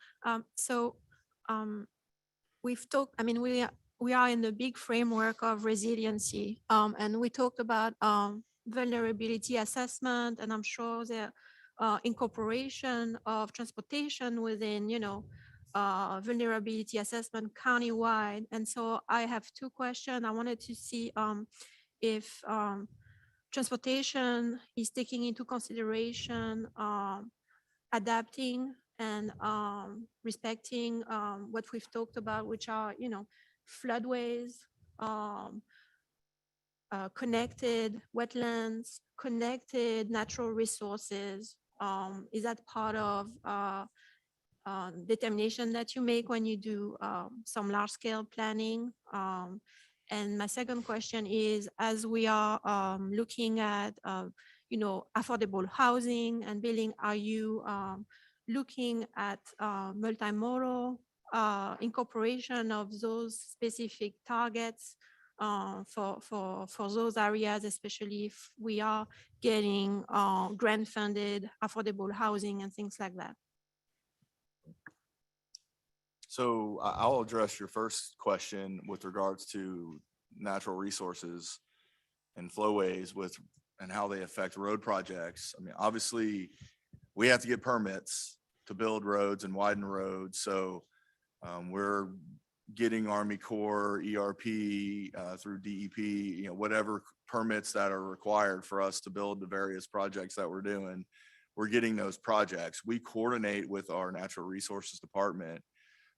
We've talked, I mean, we are in the big framework of resiliency, and we talked about vulnerability assessment, and I'm sure the incorporation of transportation within, vulnerability assessment countywide. And so I have two questions. I wanted to see if transportation is taking into consideration adapting and respecting what we've talked about, which are, floodways, connected wetlands, connected natural resources. Is that part of determination that you make when you do some large scale planning? And my second question is, as we are looking at, affordable housing and building, are you looking at multimodal incorporation of those specific targets for those areas, especially if we are getting grant funded affordable housing and things like that? So I'll address your first question with regards to natural resources and flowways with, and how they affect road projects. I mean, obviously, we have to get permits to build roads and widen roads. So we're getting Army Corps, ERP, through DEP, you know, whatever permits that are required for us to build the various projects that we're doing. We're getting those projects. We coordinate with our natural resources department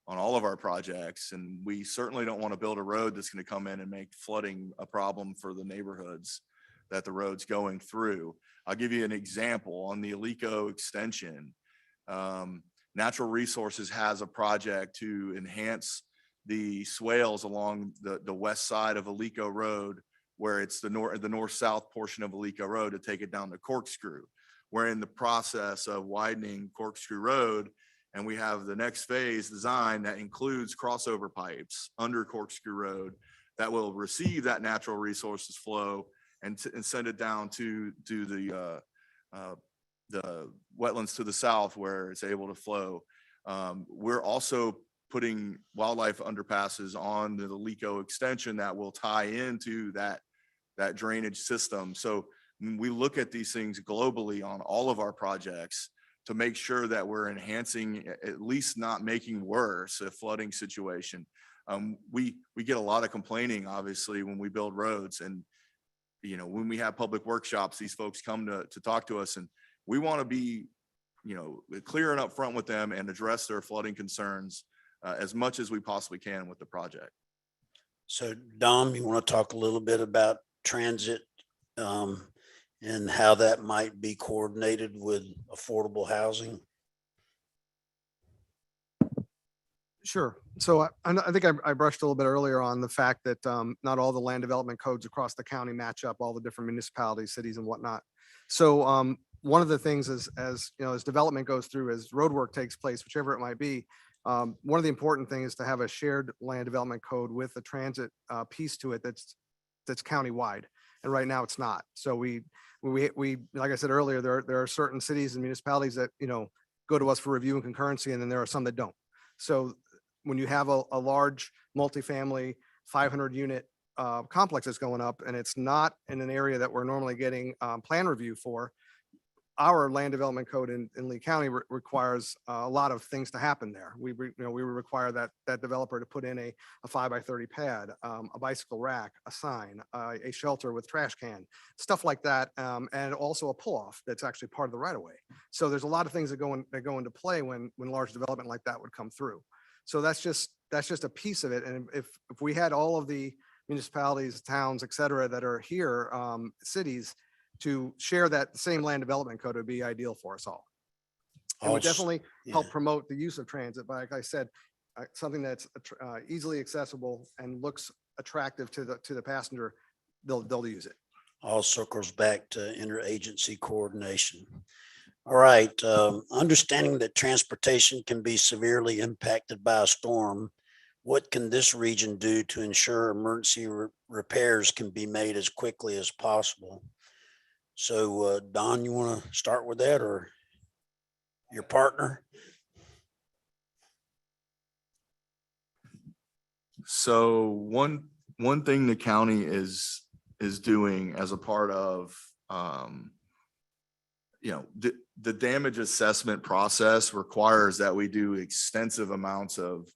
on all of our projects. And we certainly don't want to build a road that's going to come in and make flooding a problem for the neighborhoods that the road's going through. I'll give you an example on the Alico extension. Natural Resources has a project to enhance the swales along the west side of Alico Road, where it's the north-south portion of Alico Road, to take it down to Corkscrew. We're in the process of widening Corkscrew Road, and we have the next phase design that includes crossover pipes under Corkscrew Road that will receive that natural resources flow and send it down to the wetlands to the south where it's able to flow. We're also putting wildlife underpasses on the Alico extension that will tie into that drainage system. So we look at these things globally on all of our projects to make sure that we're enhancing, at least not making worse a flooding situation. We get a lot of complaining, obviously, when we build roads, and you know, when we have public workshops, these folks come to talk to us, and we want to be, you know, clear and upfront with them and address their flooding concerns as much as we possibly can with the project. So Dom, you want to talk a little bit about transit and how that might be coordinated with affordable housing? Sure. So I think I brushed a little bit earlier on the fact that not all the land development codes across the county match up, all the different municipalities, cities and whatnot. So one of the things is, as you know, as development goes through, as road work takes place, whichever it might be, one of the important things is to have a shared land development code with a transit piece to it that's countywide. And right now it's not. So we like I said earlier, there are certain cities and municipalities that, you know, go to us for review and concurrency, and then there are some that don't. So when you have a large multifamily 500 unit complex that's going up, and it's not in an area that we're normally getting plan review for, our land development code in Lee County requires a lot of things to happen there. We would require that developer to put in a 5x30 pad, a bicycle rack, a sign, a shelter with trash can, stuff like that, and also a pull-off that's actually part of the right of way. So there's a lot of things that go into play when large development like that would come through. So that's just a piece of it. And if we had all of the municipalities, towns, et cetera, that are here, cities, to share that same land development code, would be ideal for us all. It would definitely help promote the use of transit, but like I said, something that's easily accessible and looks attractive to the passenger, they'll use it. All circles back to interagency coordination. All right, understanding that transportation can be severely impacted by a storm, what can this region do to ensure emergency repairs can be made as quickly as possible? So Don, you want to start with that, or your partner? So one thing the county is doing as a part of, you know, the damage assessment process requires that we do extensive amounts of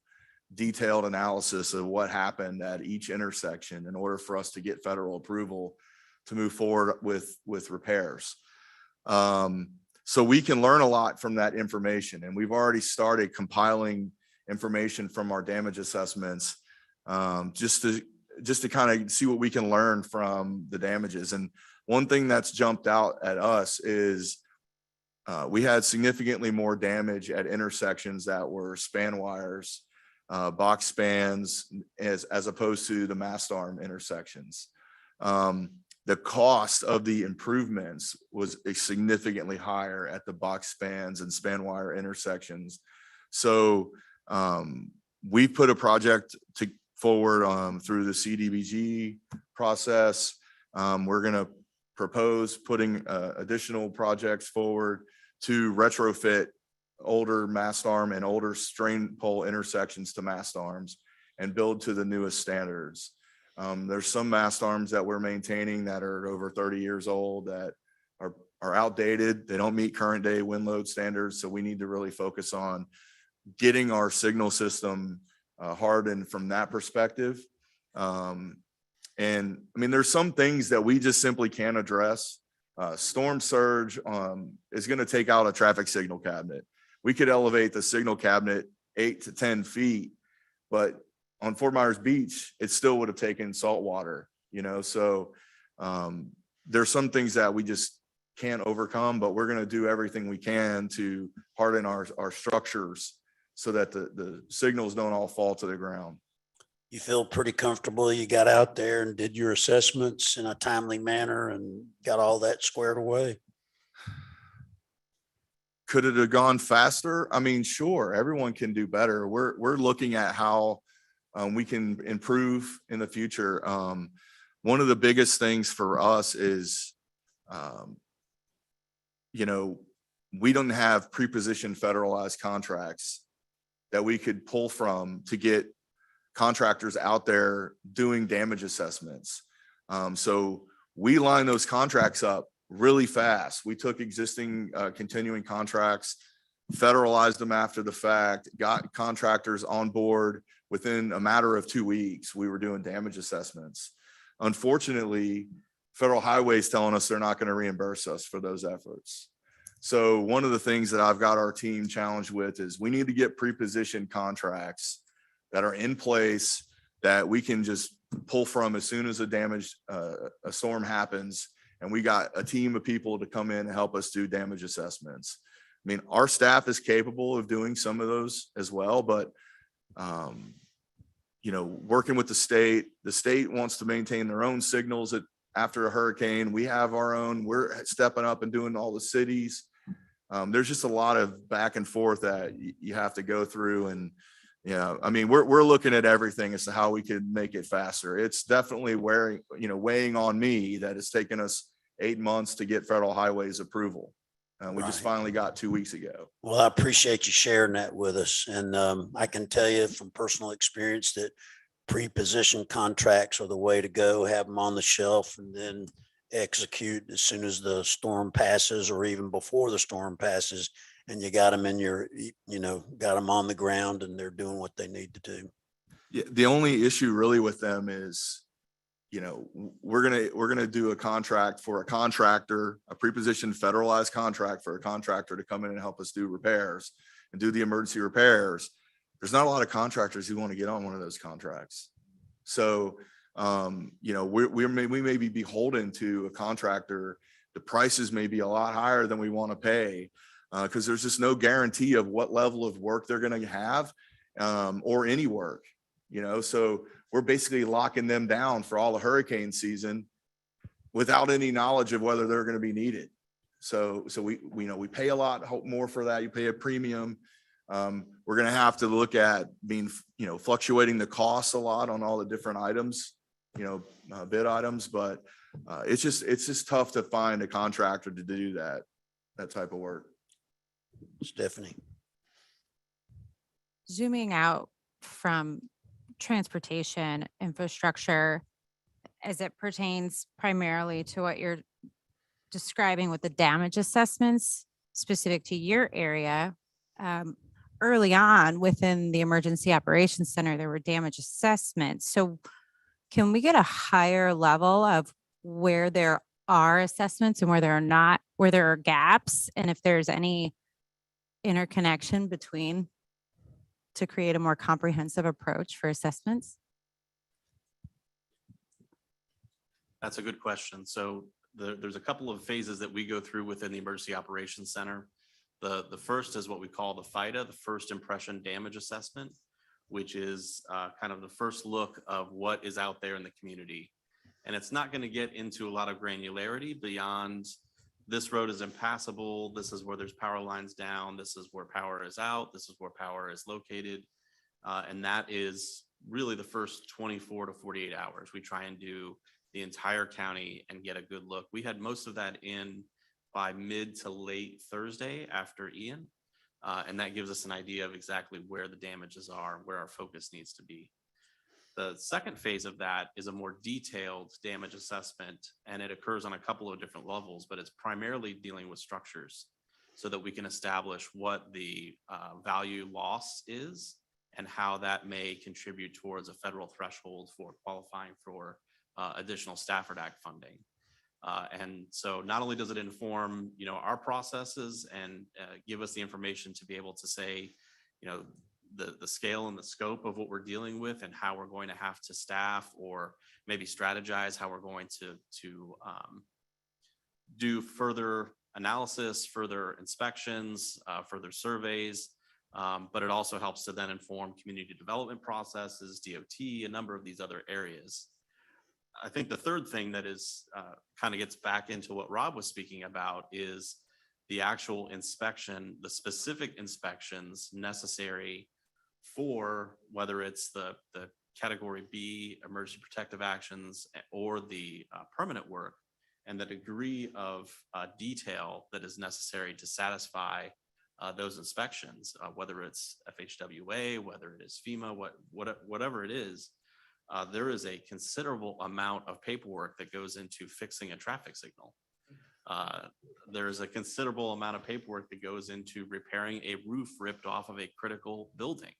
detailed analysis of what happened at each intersection in order for us to get federal approval to move forward with repairs. So we can learn a lot from that information, and we've already started compiling information from our damage assessments, just to kind of see what we can learn from the damages. And one thing that's jumped out at us is we had significantly more damage at intersections that were span wires, box spans, as opposed to the mast arm intersections. The cost of the improvements was significantly higher at the box spans and span wire intersections. So we put a project forward through the CDBG process. We're going to propose putting additional projects forward to retrofit older mast arm and older strain pole intersections to mast arms and build to the newest standards. There's some mast arms that we're maintaining that are over 30 years old that are outdated. They don't meet current day wind load standards. So we need to really focus on getting our signal system hardened from that perspective. And I mean, there's some things that we just simply can't address. Storm surge is going to take out a traffic signal cabinet. We could elevate the signal cabinet 8 to 10 feet, but on Fort Myers Beach, it still would have taken salt water, you know? So there's some things that we just can't overcome, but we're going to do everything we can to harden our structures so that the signals don't all fall to the ground. You feel pretty comfortable you got out there and did your assessments in a timely manner and got all that squared away? Could it have gone faster? I mean, sure, everyone can do better. We're looking at how we can improve in the future. One of the biggest things for us is, you know, we don't have pre-positioned federalized contracts that we could pull from to get contractors out there doing damage assessments. So we line those contracts up really fast. We took existing continuing contracts, federalized them after the fact, got contractors on board within a matter of 2 weeks. We were doing damage assessments. Unfortunately, Federal Highway is telling us they're not going to reimburse us for those efforts. So one of the things that I've got our team challenged with is we need to get pre-positioned contracts that are in place that we can just pull from as soon as a storm happens. And we got a team of people to come in and help us do damage assessments. I mean, our staff is capable of doing some of those as well, but you know, working with the state wants to maintain their own signals after a hurricane. We have our own, we're stepping up and doing all the cities. There's just a lot of back and forth that you have to go through. And yeah, I mean, we're looking at everything as to how we could make it faster. It's definitely weighing on me that it's taken us 8 months to get Federal Highway's approval. We just finally got 2 weeks ago. Well, I appreciate you sharing that with us. And I can tell you from personal experience that pre-positioned contracts are the way to go. Have them on the shelf and then execute as soon as the storm passes or even before the storm passes. And you got them in got them on the ground and they're doing what they need to do. Yeah, the only issue really with them is, you know, we're gonna do a contract for a contractor, a pre-positioned federalized contract for a contractor to come in and help us do repairs and do the emergency repairs. There's not a lot of contractors who want to get on one of those contracts. So, you know, we may be beholden to a contractor. The prices may be a lot higher than we want to pay because there's just no guarantee of what level of work they're going to have or any work, you know, so we're basically locking them down for all the hurricane season without any knowledge of whether they're going to be needed. So we pay a lot more for that. You pay a premium. We're going to have to look at fluctuating the costs a lot on all the different items, bid items, but it's just tough to find a contractor to do that type of work. Stephanie. Zooming out from transportation infrastructure as it pertains primarily to what you're describing with the damage assessments specific to your area. Early on within the Emergency Operations Center, there were damage assessments. So can we get a higher level of where there are assessments and where there are not, where there are gaps, and if there's any interconnection between to create a more comprehensive approach for assessments? That's a good question. So there's a couple of phases that we go through within the Emergency Operations Center. The first is what we call the FIDA, the First Impression Damage Assessment, which is kind of the first look of what is out there in the community. And it's not going to get into a lot of granularity beyond this road is impassable. This is where there's power lines down. This is where power is out. This is where power is located. And that is really the first 24 to 48 hours. We try and do the entire county and get a good look. We had most of that in by mid to late Thursday after Ian. And that gives us an idea of exactly where the damages are, where our focus needs to be. The second phase of that is a more detailed damage assessment, and it occurs on a couple of different levels, but it's primarily dealing with structures so that we can establish what the value loss is and how that may contribute towards a federal threshold for qualifying for additional Stafford Act funding. And so not only does it inform, our processes and give us the information to be able to say, the scale and the scope of what we're dealing with and how we're going to have to staff or maybe strategize how we're going to do further analysis, further inspections, further surveys. But it also helps to then inform community development processes, DOT, a number of these other areas. I think the third thing that is kind of gets back into what Rob was speaking about is the actual inspection, the specific inspections necessary for whether it's the category B emergency protective actions or the permanent work, and the degree of detail that is necessary to satisfy those inspections, whether it's FHWA, whether it is FEMA, whatever it is. There is a considerable amount of paperwork that goes into fixing a traffic signal. There's a considerable amount of paperwork that goes into repairing a roof ripped off of a critical building.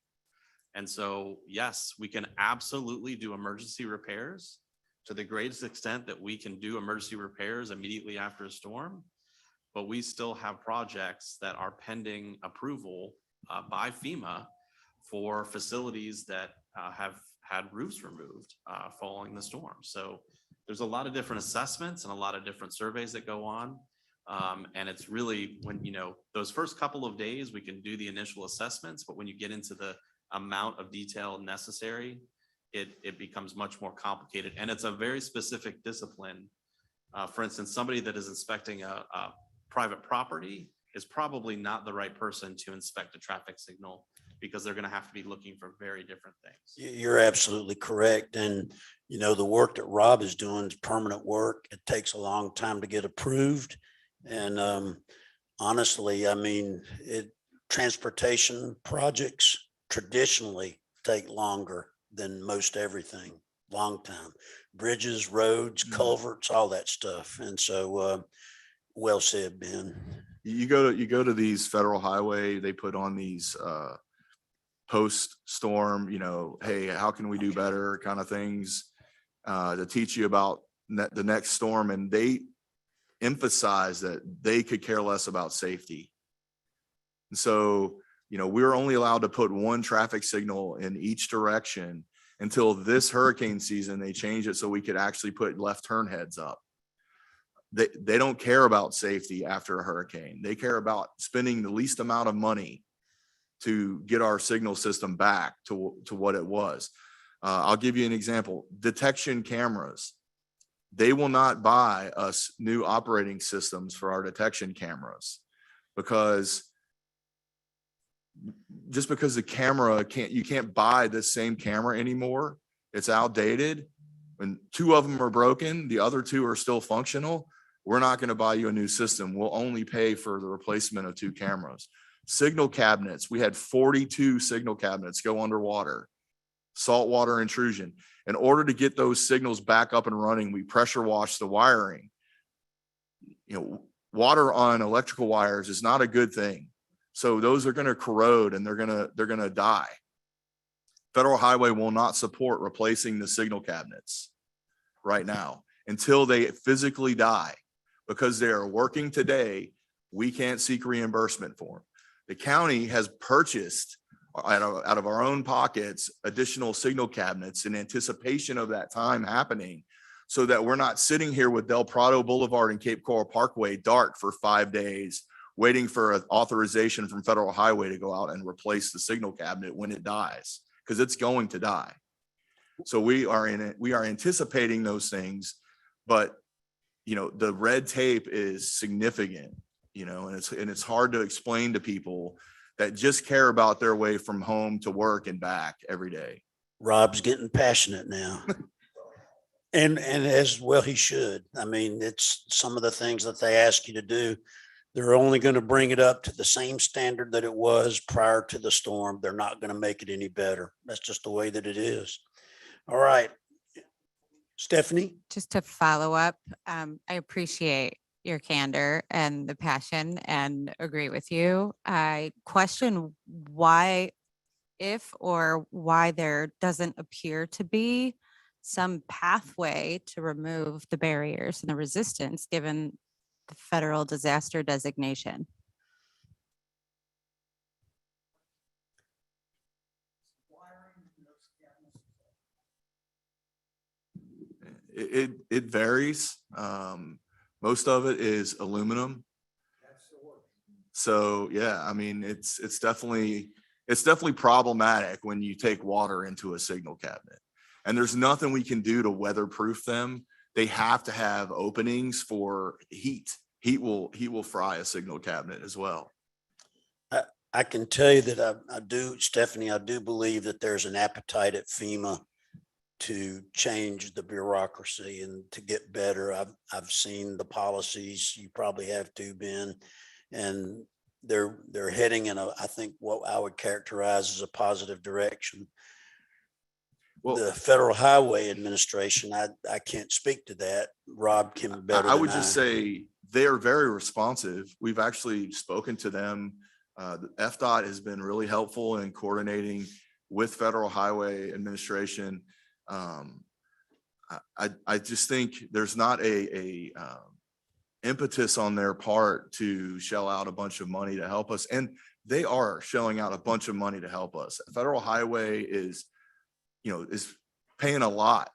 And so, yes, we can absolutely do emergency repairs to the greatest extent that we can do emergency repairs immediately after a storm. But we still have projects that are pending approval by FEMA for facilities that have had roofs removed following the storm. So there's a lot of different assessments and a lot of different surveys that go on. And it's really when, those first couple of days, we can do the initial assessments, but when you get into the amount of detail necessary, it becomes much more complicated. And it's a very specific discipline. For instance, somebody that is inspecting a private property is probably not the right person to inspect a traffic signal because they're going to have to be looking for very different things. You're absolutely correct. And, the work that Rob is doing is permanent work. It takes a long time to get approved. And honestly, transportation projects traditionally take longer than most everything, long time. Bridges, roads, culverts, all that stuff. And so, well said, Ben. You go to these federal highway, they put on these post storm, hey, how can we do better kind of things to teach you about the next storm. And they emphasize that they could care less about safety. And so, we're only allowed to put one traffic signal in each direction until this hurricane season. They changed it so we could actually put left turn heads up. They don't care about safety after a hurricane. They care about spending the least amount of money to get our signal system back to what it was. I'll give you an example. Detection cameras. They will not buy us new operating systems for our detection cameras because just because the camera you can't buy the same camera anymore. It's outdated. When 2 of them are broken, the other 2 are still functional. We're not going to buy you a new system. We'll only pay for the replacement of 2 cameras. Signal cabinets. We had 42 signal cabinets go underwater. Saltwater intrusion. In order to get those signals back up and running, we pressure wash the wiring. Water on electrical wires is not a good thing. So those are going to corrode and they're going to die. Federal Highway will not support replacing the signal cabinets right now until they physically die. Because they are working today, we can't seek reimbursement for them. The county has purchased out of our own pockets additional signal cabinets in anticipation of that time happening, so that we're not sitting here with Del Prado Boulevard and Cape Coral Parkway dark for 5 days waiting for an authorization from Federal Highway to go out and replace the signal cabinet when it dies, because it's going to die. So we are anticipating those things, but the red tape is significant, and it's hard to explain to people that just care about their way from home to work and back every day. Rob's getting passionate now. And as well he should. It's some of the things that they ask you to do. They're only going to bring it up to the same standard that it was prior to the storm. They're not going to make it any better. That's just the way that it is. All right. Stephanie? Just to follow up, I appreciate your candor and the passion and agree with you. I question why, if or why there doesn't appear to be some pathway to remove the barriers and the resistance given the federal disaster designation. It varies. Most of it is aluminum. So yeah, I mean, it's definitely problematic when you take water into a signal cabinet. And there's nothing we can do to weatherproof them. They have to have openings for heat. Heat will fry a signal cabinet as well. I can tell you that I do, Stephanie, I do believe that there's an appetite at FEMA to change the bureaucracy and to get better. I've seen the policies, you probably have too, Ben, and they're heading in I think what I would characterize as a positive direction. Well, the Federal Highway Administration, I can't speak to that. Rob can better. I would just say they are very responsive. We've actually spoken to them. The FDOT has been really helpful in coordinating with Federal Highway Administration. I just think there's not a impetus on their part to shell out a bunch of money to help us. And they are shelling out a bunch of money to help us. Federal Highway is paying a lot.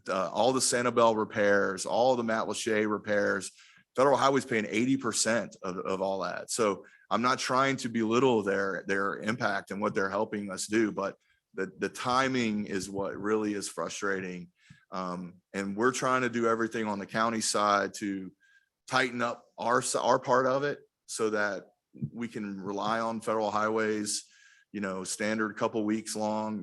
All the Sanibel repairs, all the Matlacha repairs, Federal Highway's paying 80% of all that. So I'm not trying to belittle their impact and what they're helping us do, but the timing is what really is frustrating. And we're trying to do everything on the county side to tighten up our part of it so that we can rely on Federal Highways, standard couple weeks long.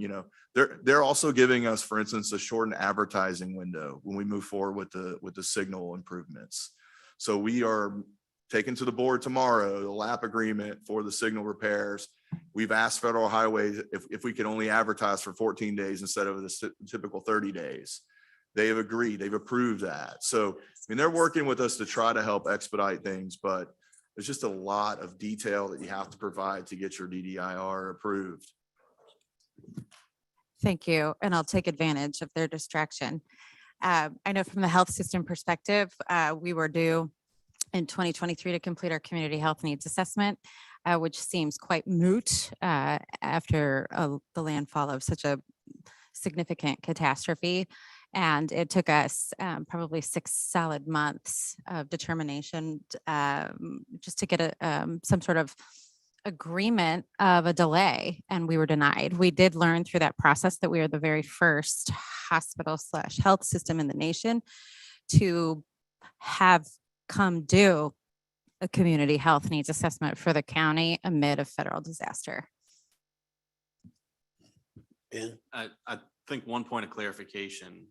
They're also giving us, for instance, a shortened advertising window when we move forward with the signal improvements. So we are taking to the board tomorrow the LAP agreement for the signal repairs. We've asked Federal Highway if we could only advertise for 14 days instead of the typical 30 days. They have agreed, they've approved that. So, they're working with us to try to help expedite things, but there's just a lot of detail that you have to provide to get your DDIR approved. Thank you. And I'll take advantage of their distraction. I know from the health system perspective, we were due in 2023 to complete our community health needs assessment, which seems quite moot after the landfall of such a significant catastrophe. And it took us probably 6 solid months of determination just to get some sort of agreement of a delay, and we were denied. We did learn through that process that we are the very first hospital/health system in the nation to have come due a community health needs assessment for the county amid a federal disaster. Ben? I think one point of clarification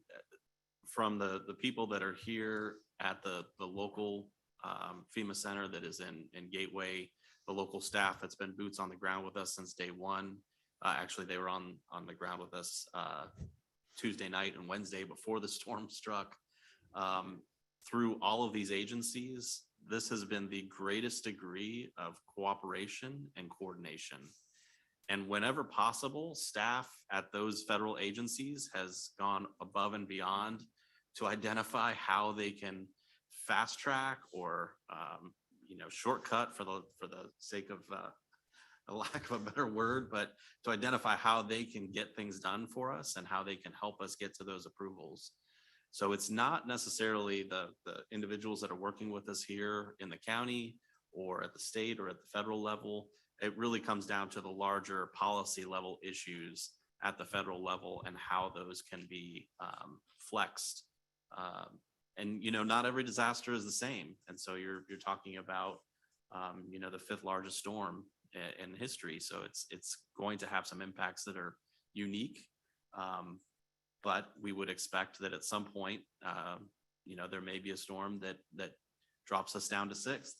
from the people that are here at the local FEMA center that is in Gateway, the local staff that's been boots on the ground with us since day one. Actually, they were on the ground with us Tuesday night and Wednesday before the storm struck. Through all of these agencies, this has been the greatest degree of cooperation and coordination. And whenever possible, staff at those federal agencies has gone above and beyond to identify how they can fast track or shortcut for the sake of a lack of a better word, but to identify how they can get things done for us and how they can help us get to those approvals. So it's not necessarily the individuals that are working with us here in the county or at the state or at the federal level. It really comes down to the larger policy level issues at the federal level and how those can be flexed. And not every disaster is the same. And so you're talking about the 5th largest storm in history. So it's going to have some impacts that are unique. But we would expect that at some point, there may be a storm that drops us down to 6th.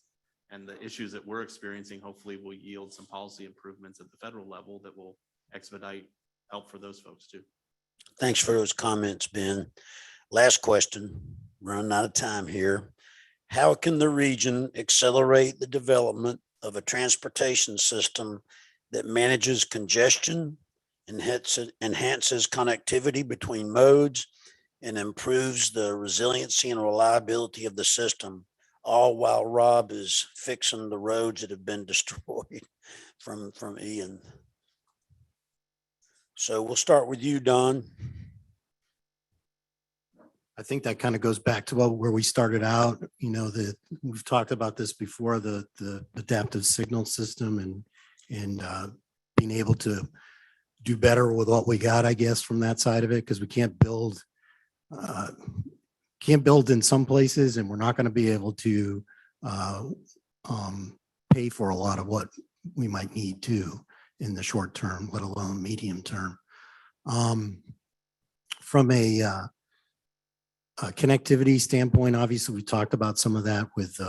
And the issues that we're experiencing hopefully will yield some policy improvements at the federal level that will expedite help for those folks too. Thanks for those comments, Ben. Last question, running out of time here. How can the region accelerate the development of a transportation system that manages congestion, enhances connectivity between modes, and improves the resiliency and reliability of the system, all while Rob is fixing the roads that have been destroyed from Ian? So we'll start with you, Don. I think that kind of goes back to where we started out, you know, we've talked about this before, the adaptive signal system and being able to do better with what we got, I guess, from that side of it, because we can't build in some places, and we're not going to be able to pay for a lot of what we might need to in the short term, let alone medium term. From a connectivity standpoint, obviously, we talked about some of that with,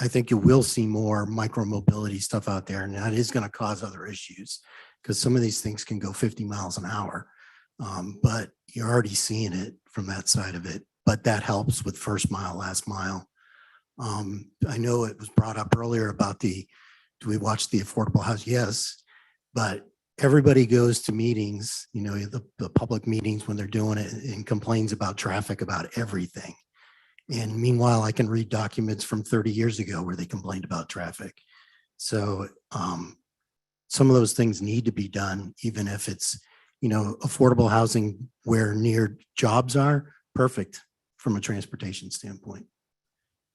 I think you will see more micro mobility stuff out there, and that is going to cause other issues because some of these things can go 50 miles an hour. But you're already seeing it from that side of it, but that helps with first mile, last mile. I know it was brought up earlier about do we watch the affordable house? Yes, but everybody goes to meetings, you know, the public meetings when they're doing it and complains about traffic, about everything. And meanwhile, I can read documents from 30 years ago where they complained about traffic. So some of those things need to be done, even if it's, you know, affordable housing where near jobs are, perfect from a transportation standpoint.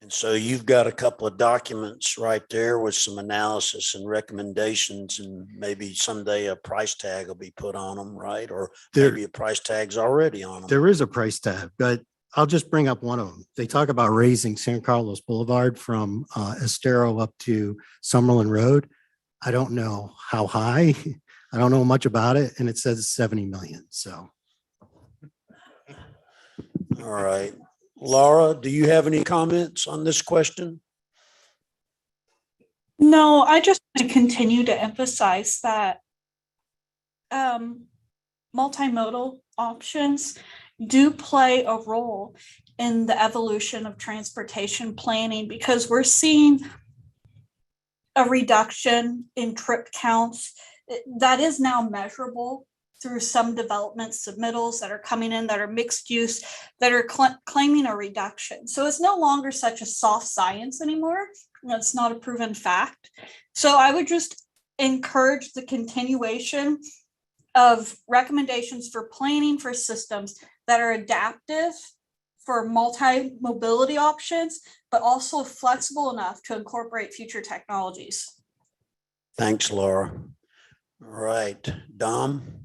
And so you've got a couple of documents right there with some analysis and recommendations, and maybe someday a price tag will be put on them, right? Or maybe a price tag's already on them. There is a price tag, but I'll just bring up one of them. They talk about raising San Carlos Boulevard from Estero up to Summerlin Road. I don't know how high. I don't know much about it, and it says 70 million. So, all right. Laura, do you have any comments on this question? No, I just want to continue to emphasize that multimodal options do play a role in the evolution of transportation planning, because we're seeing a reduction in trip counts that is now measurable through some development submittals that are coming in that are mixed use, that are claiming a reduction. So it's no longer such a soft science anymore. It's not a proven fact. So I would just encourage the continuation of recommendations for planning for systems that are adaptive for multi-mobility options, but also flexible enough to incorporate future technologies. Thanks, Laura. All right, Dom.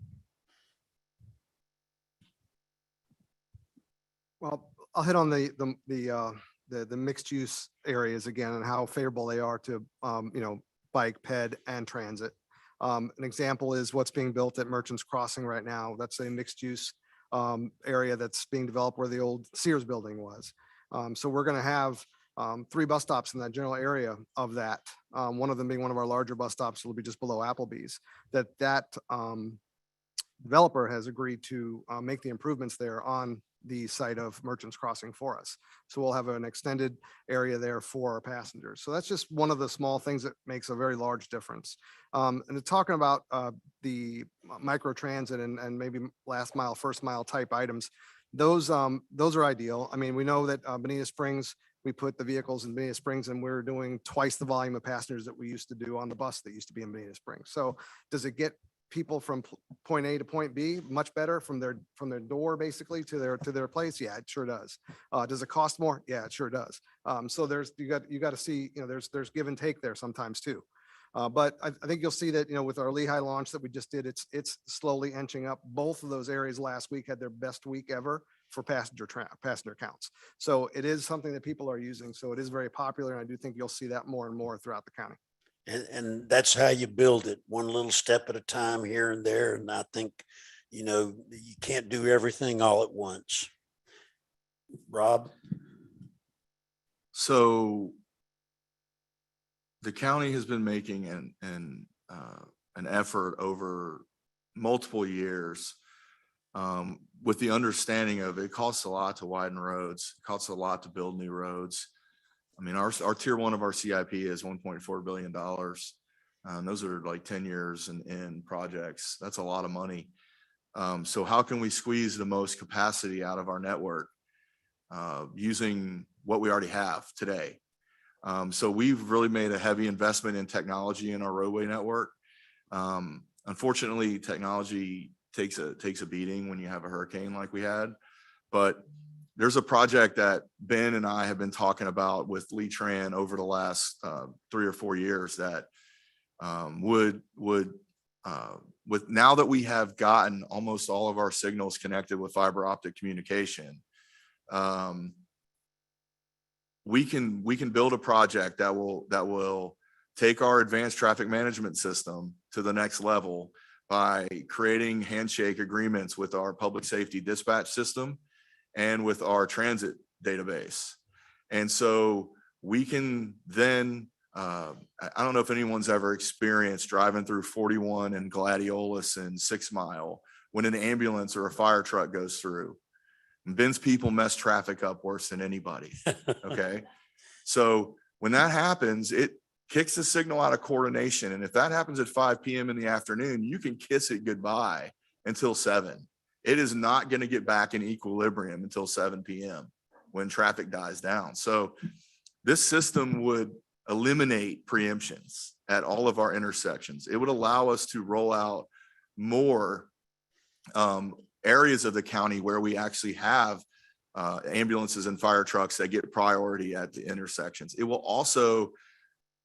Well, I'll hit on the mixed use areas again and how favorable they are to, you know, bike, ped, and transit. An example is what's being built at Merchants Crossing right now. That's a mixed use area that's being developed where the old Sears building was. So we're going to have 3 bus stops in that general area of that. One of them being one of our larger bus stops will be just below Applebee's. That developer has agreed to make the improvements there on the site of Merchants Crossing for us. So we'll have an extended area there for our passengers. So that's just one of the small things that makes a very large difference. And talking about the micro transit and maybe last mile, first mile type items, those are ideal. I mean, we know that Bonita Springs, we put the vehicles in Bonita Springs and we're doing twice the volume of passengers that we used to do on the bus that used to be in Bonita Springs. So does it get people from point A to point B much better from their door basically to their place? Yeah, it sure does. Does it cost more? Yeah, it sure does. So you got to see, you know, there's give and take there sometimes too. But I think you'll see that, you know, with our Lehigh launch that we just did, it's slowly inching up. Both of those areas last week had their best week ever for passenger counts. So it is something that people are using. So it is very popular. And I do think you'll see that more and more throughout the county. And that's how you build it, one little step at a time here and there. And I think, you know, you can't do everything all at once. Rob? So the county has been making an effort over multiple years with the understanding of it costs a lot to widen roads, it costs a lot to build new roads. I mean, our tier one of our CIP is $1.4 billion. Those are like 10 years in projects. That's a lot of money. So how can we squeeze the most capacity out of our network using what we already have today? So we've really made a heavy investment in technology in our roadway network. Unfortunately, technology takes a beating when you have a hurricane like we had, but there's a project that Ben and I have been talking about with Lee-Tran over the last 3 or 4 years that would with now that we have gotten almost all of our signals connected with fiber optic communication, we can build a project that will take our advanced traffic management system to the next level by creating handshake agreements with our public safety dispatch system and with our transit database. And so we can then, I don't know if anyone's ever experienced driving through 41 and Gladiolus and 6 Mile when an ambulance or a fire truck goes through. And Ben's people mess traffic up worse than anybody. Okay. So when that happens, it kicks the signal out of coordination. And if that happens at 5 p.m. in the afternoon, you can kiss it goodbye until 7. It is not going to get back in equilibrium until 7 p.m. when traffic dies down. So this system would eliminate preemptions at all of our intersections. It would allow us to roll out more areas of the county where we actually have ambulances and fire trucks that get priority at the intersections. It will also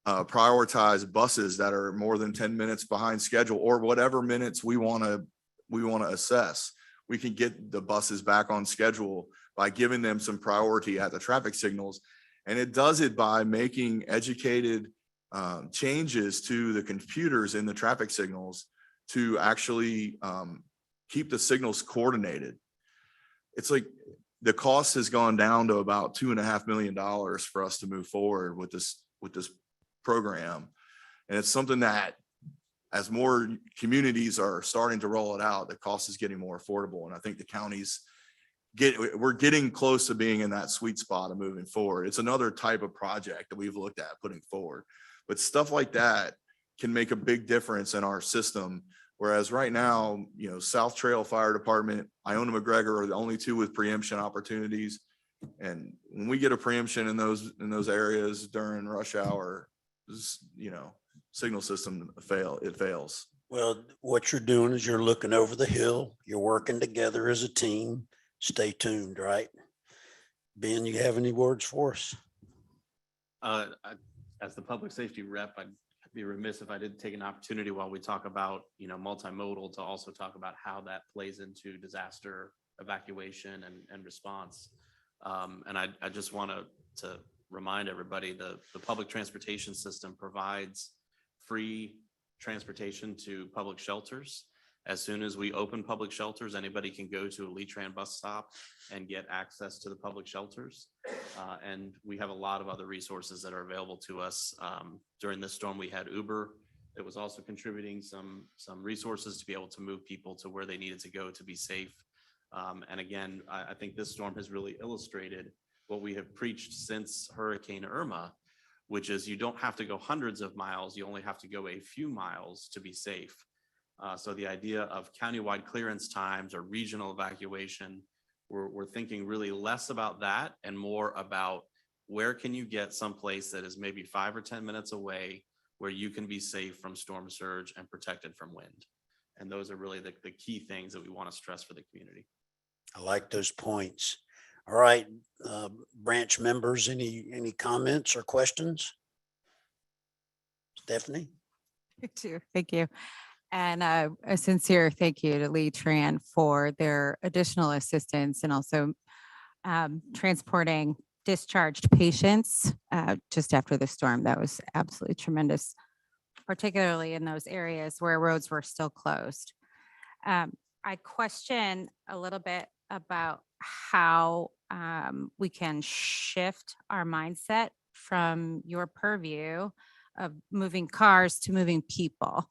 prioritize buses that are more than 10 minutes behind schedule or whatever minutes we want to assess. We can get the buses back on schedule by giving them some priority at the traffic signals. And it does it by making educated changes to the computers in the traffic signals to actually keep the signals coordinated. It's like the cost has gone down to about $2.5 million for us to move forward with this program. And it's something that as more communities are starting to roll it out, the cost is getting more affordable. And I think the counties we're getting close to being in that sweet spot of moving forward. It's another type of project that we've looked at putting forward, but stuff like that can make a big difference in our system. Whereas right now, you know, South Trail Fire Department, Iona McGregor are the only two with preemption opportunities. And when we get a preemption in those areas during rush hour, you know, signal system fails. Well, what you're doing is you're looking over the hill, you're working together as a team. Stay tuned, right? Ben, you have any words for us? As the public safety rep, I'd be remiss if I didn't take an opportunity while we talk about, you know, multimodal to also talk about how that plays into disaster evacuation and response. And I just want to remind everybody the public transportation system provides free transportation to public shelters. As soon as we open public shelters, anybody can go to a Lee-Tran bus stop and get access to the public shelters. And we have a lot of other resources that are available to us. During this storm, we had Uber. It was also contributing some resources to be able to move people to where they needed to go to be safe. And again, I think this storm has really illustrated what we have preached since Hurricane Irma, which is you don't have to go hundreds of miles. You only have to go a few miles to be safe. So the idea of countywide clearance times or regional evacuation, we're thinking really less about that and more about where can you get someplace that is maybe 5 or 10 minutes away where you can be safe from storm surge and protected from wind. And those are really the key things that we want to stress for the community. I like those points. All right, branch members, any comments or questions? Stephanie? Thank you. And a sincere thank you to Lee-Tran for their additional assistance and also transporting discharged patients just after the storm. That was absolutely tremendous, particularly in those areas where roads were still closed. I question a little bit about how we can shift our mindset from your purview of moving cars to moving people.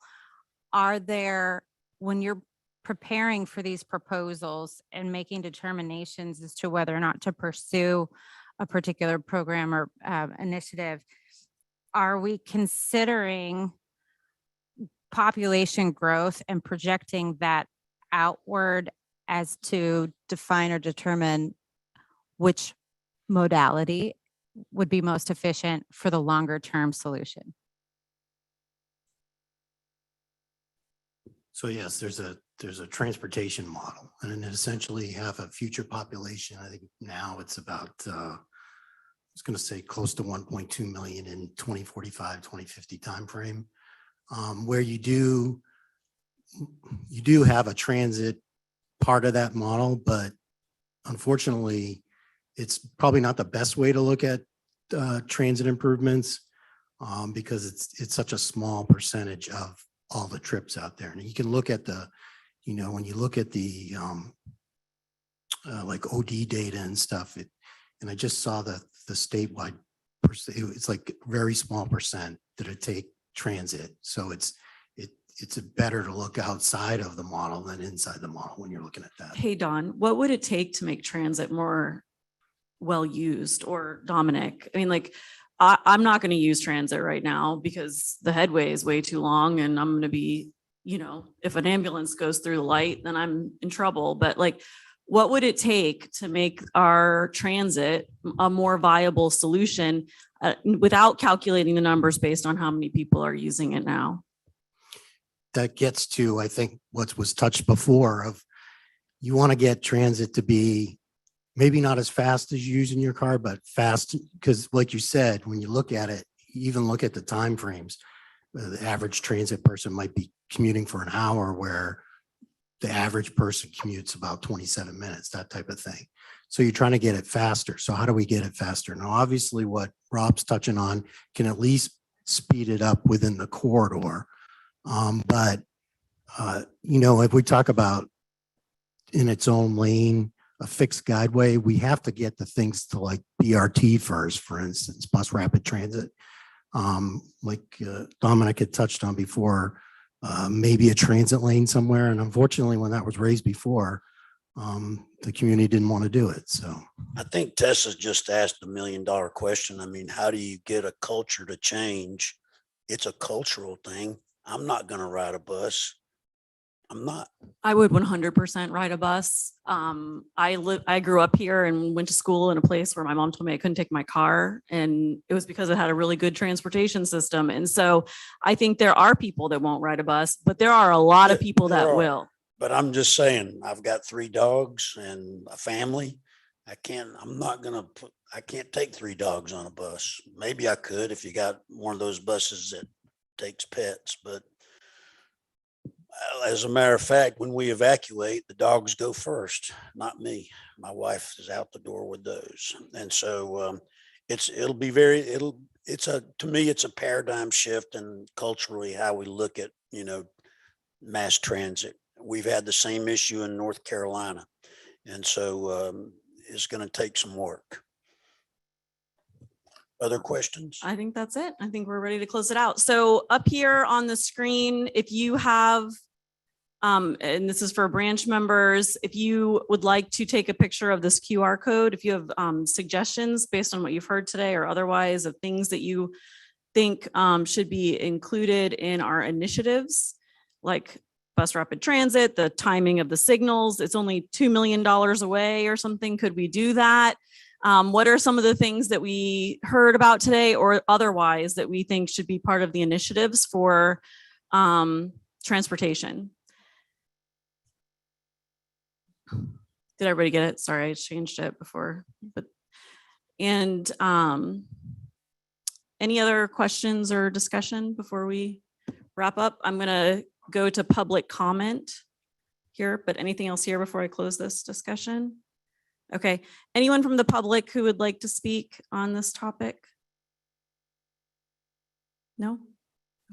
Are there, when you're preparing for these proposals and making determinations as to whether or not to pursue a particular program or initiative, are we considering population growth and projecting that outward as to define or determine which modality would be most efficient for the longer term solution? So yes, there's a transportation model, and then essentially have a future population. I think now it's about, I was going to say close to 1.2 million in 2045, 2050 timeframe, where you do have a transit part of that model, but unfortunately, it's probably not the best way to look at transit improvements because it's such a small percentage of all the trips out there. And you can look at the, when you look at the like OD data and stuff, and I just saw the statewide, it's like very small percent that it take transit. So it's better to look outside of the model than inside the model when you're looking at that. Hey, Don, what would it take to make transit more well used? Or Dominic, I mean, like, I'm not going to use transit right now because the headway is way too long and I'm going to be, if an ambulance goes through the light, then I'm in trouble. But like, what would it take to make our transit a more viable solution without calculating the numbers based on how many people are using it now? That gets to, I think, what was touched before of you want to get transit to be maybe not as fast as you use in your car, but fast, because like you said, when you look at it, you even look at the time frames, the average transit person might be commuting for an hour where the average person commutes about 27 minutes, that type of thing. So you're trying to get it faster. So how do we get it faster? Now, obviously what Rob's touching on can at least speed it up within the corridor. But if we talk about in its own lane, a fixed guideway, we have to get the things to like BRT first, for instance, bus rapid transit. Like Dominic had touched on before, maybe a transit lane somewhere. And unfortunately, when that was raised before, the community didn't want to do it. So I think Tessa just asked $1 million question. I mean, how do you get a culture to change? It's a cultural thing. I'm not going to ride a bus. I'm not. I would 100% ride a bus. I grew up here and went to school in a place where my mom told me I couldn't take my car, and it was because it had a really good transportation system. And so I think there are people that won't ride a bus, but there are a lot of people that will. But I'm just saying, I've got 3 dogs and a family. I can't take 3 dogs on a bus. Maybe I could if you got one of those buses that takes pets, but as a matter of fact, when we evacuate, the dogs go first, not me. My wife is out the door with those. And so to me, it's a paradigm shift and culturally how we look at, mass transit. We've had the same issue in North Carolina. And so it's going to take some work. Other questions? I think that's it. I think we're ready to close it out. So up here on the screen, if you have, and this is for branch members, if you would like to take a picture of this QR code, if you have suggestions based on what you've heard today or otherwise of things that you think should be included in our initiatives, like bus rapid transit, the timing of the signals, it's only $2 million away or something. Could we do that? What are some of the things that we heard about today or otherwise that we think should be part of the initiatives for transportation? Did everybody get it? Sorry, I changed it before. And any other questions or discussion before we wrap up? I'm going to go to public comment here, but anything else here before I close this discussion? Okay, anyone from the public who would like to speak on this topic? No?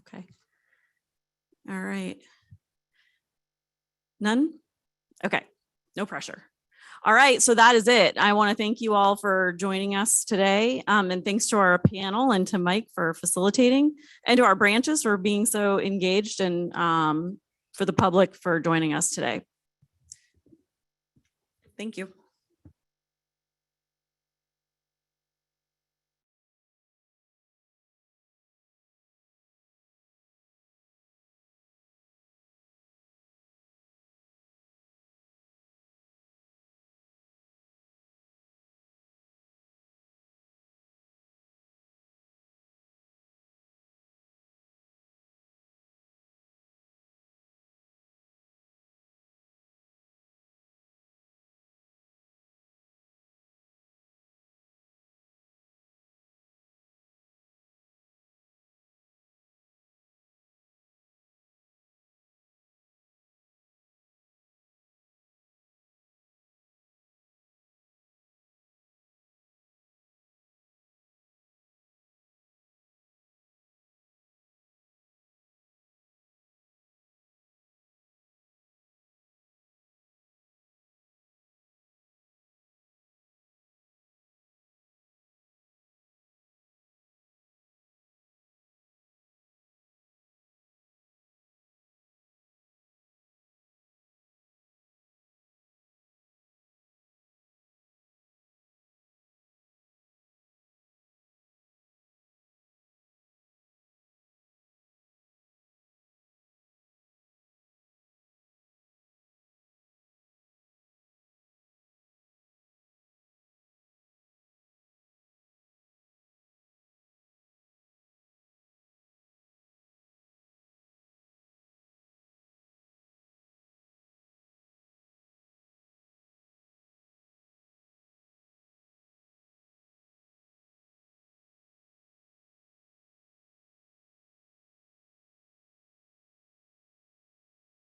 Okay. All right. None? Okay, no pressure. All right, so that is it. I want to thank you all for joining us today. And thanks to our panel and to Mike for facilitating and to our branches for being so engaged and for the public for joining us today. Thank you.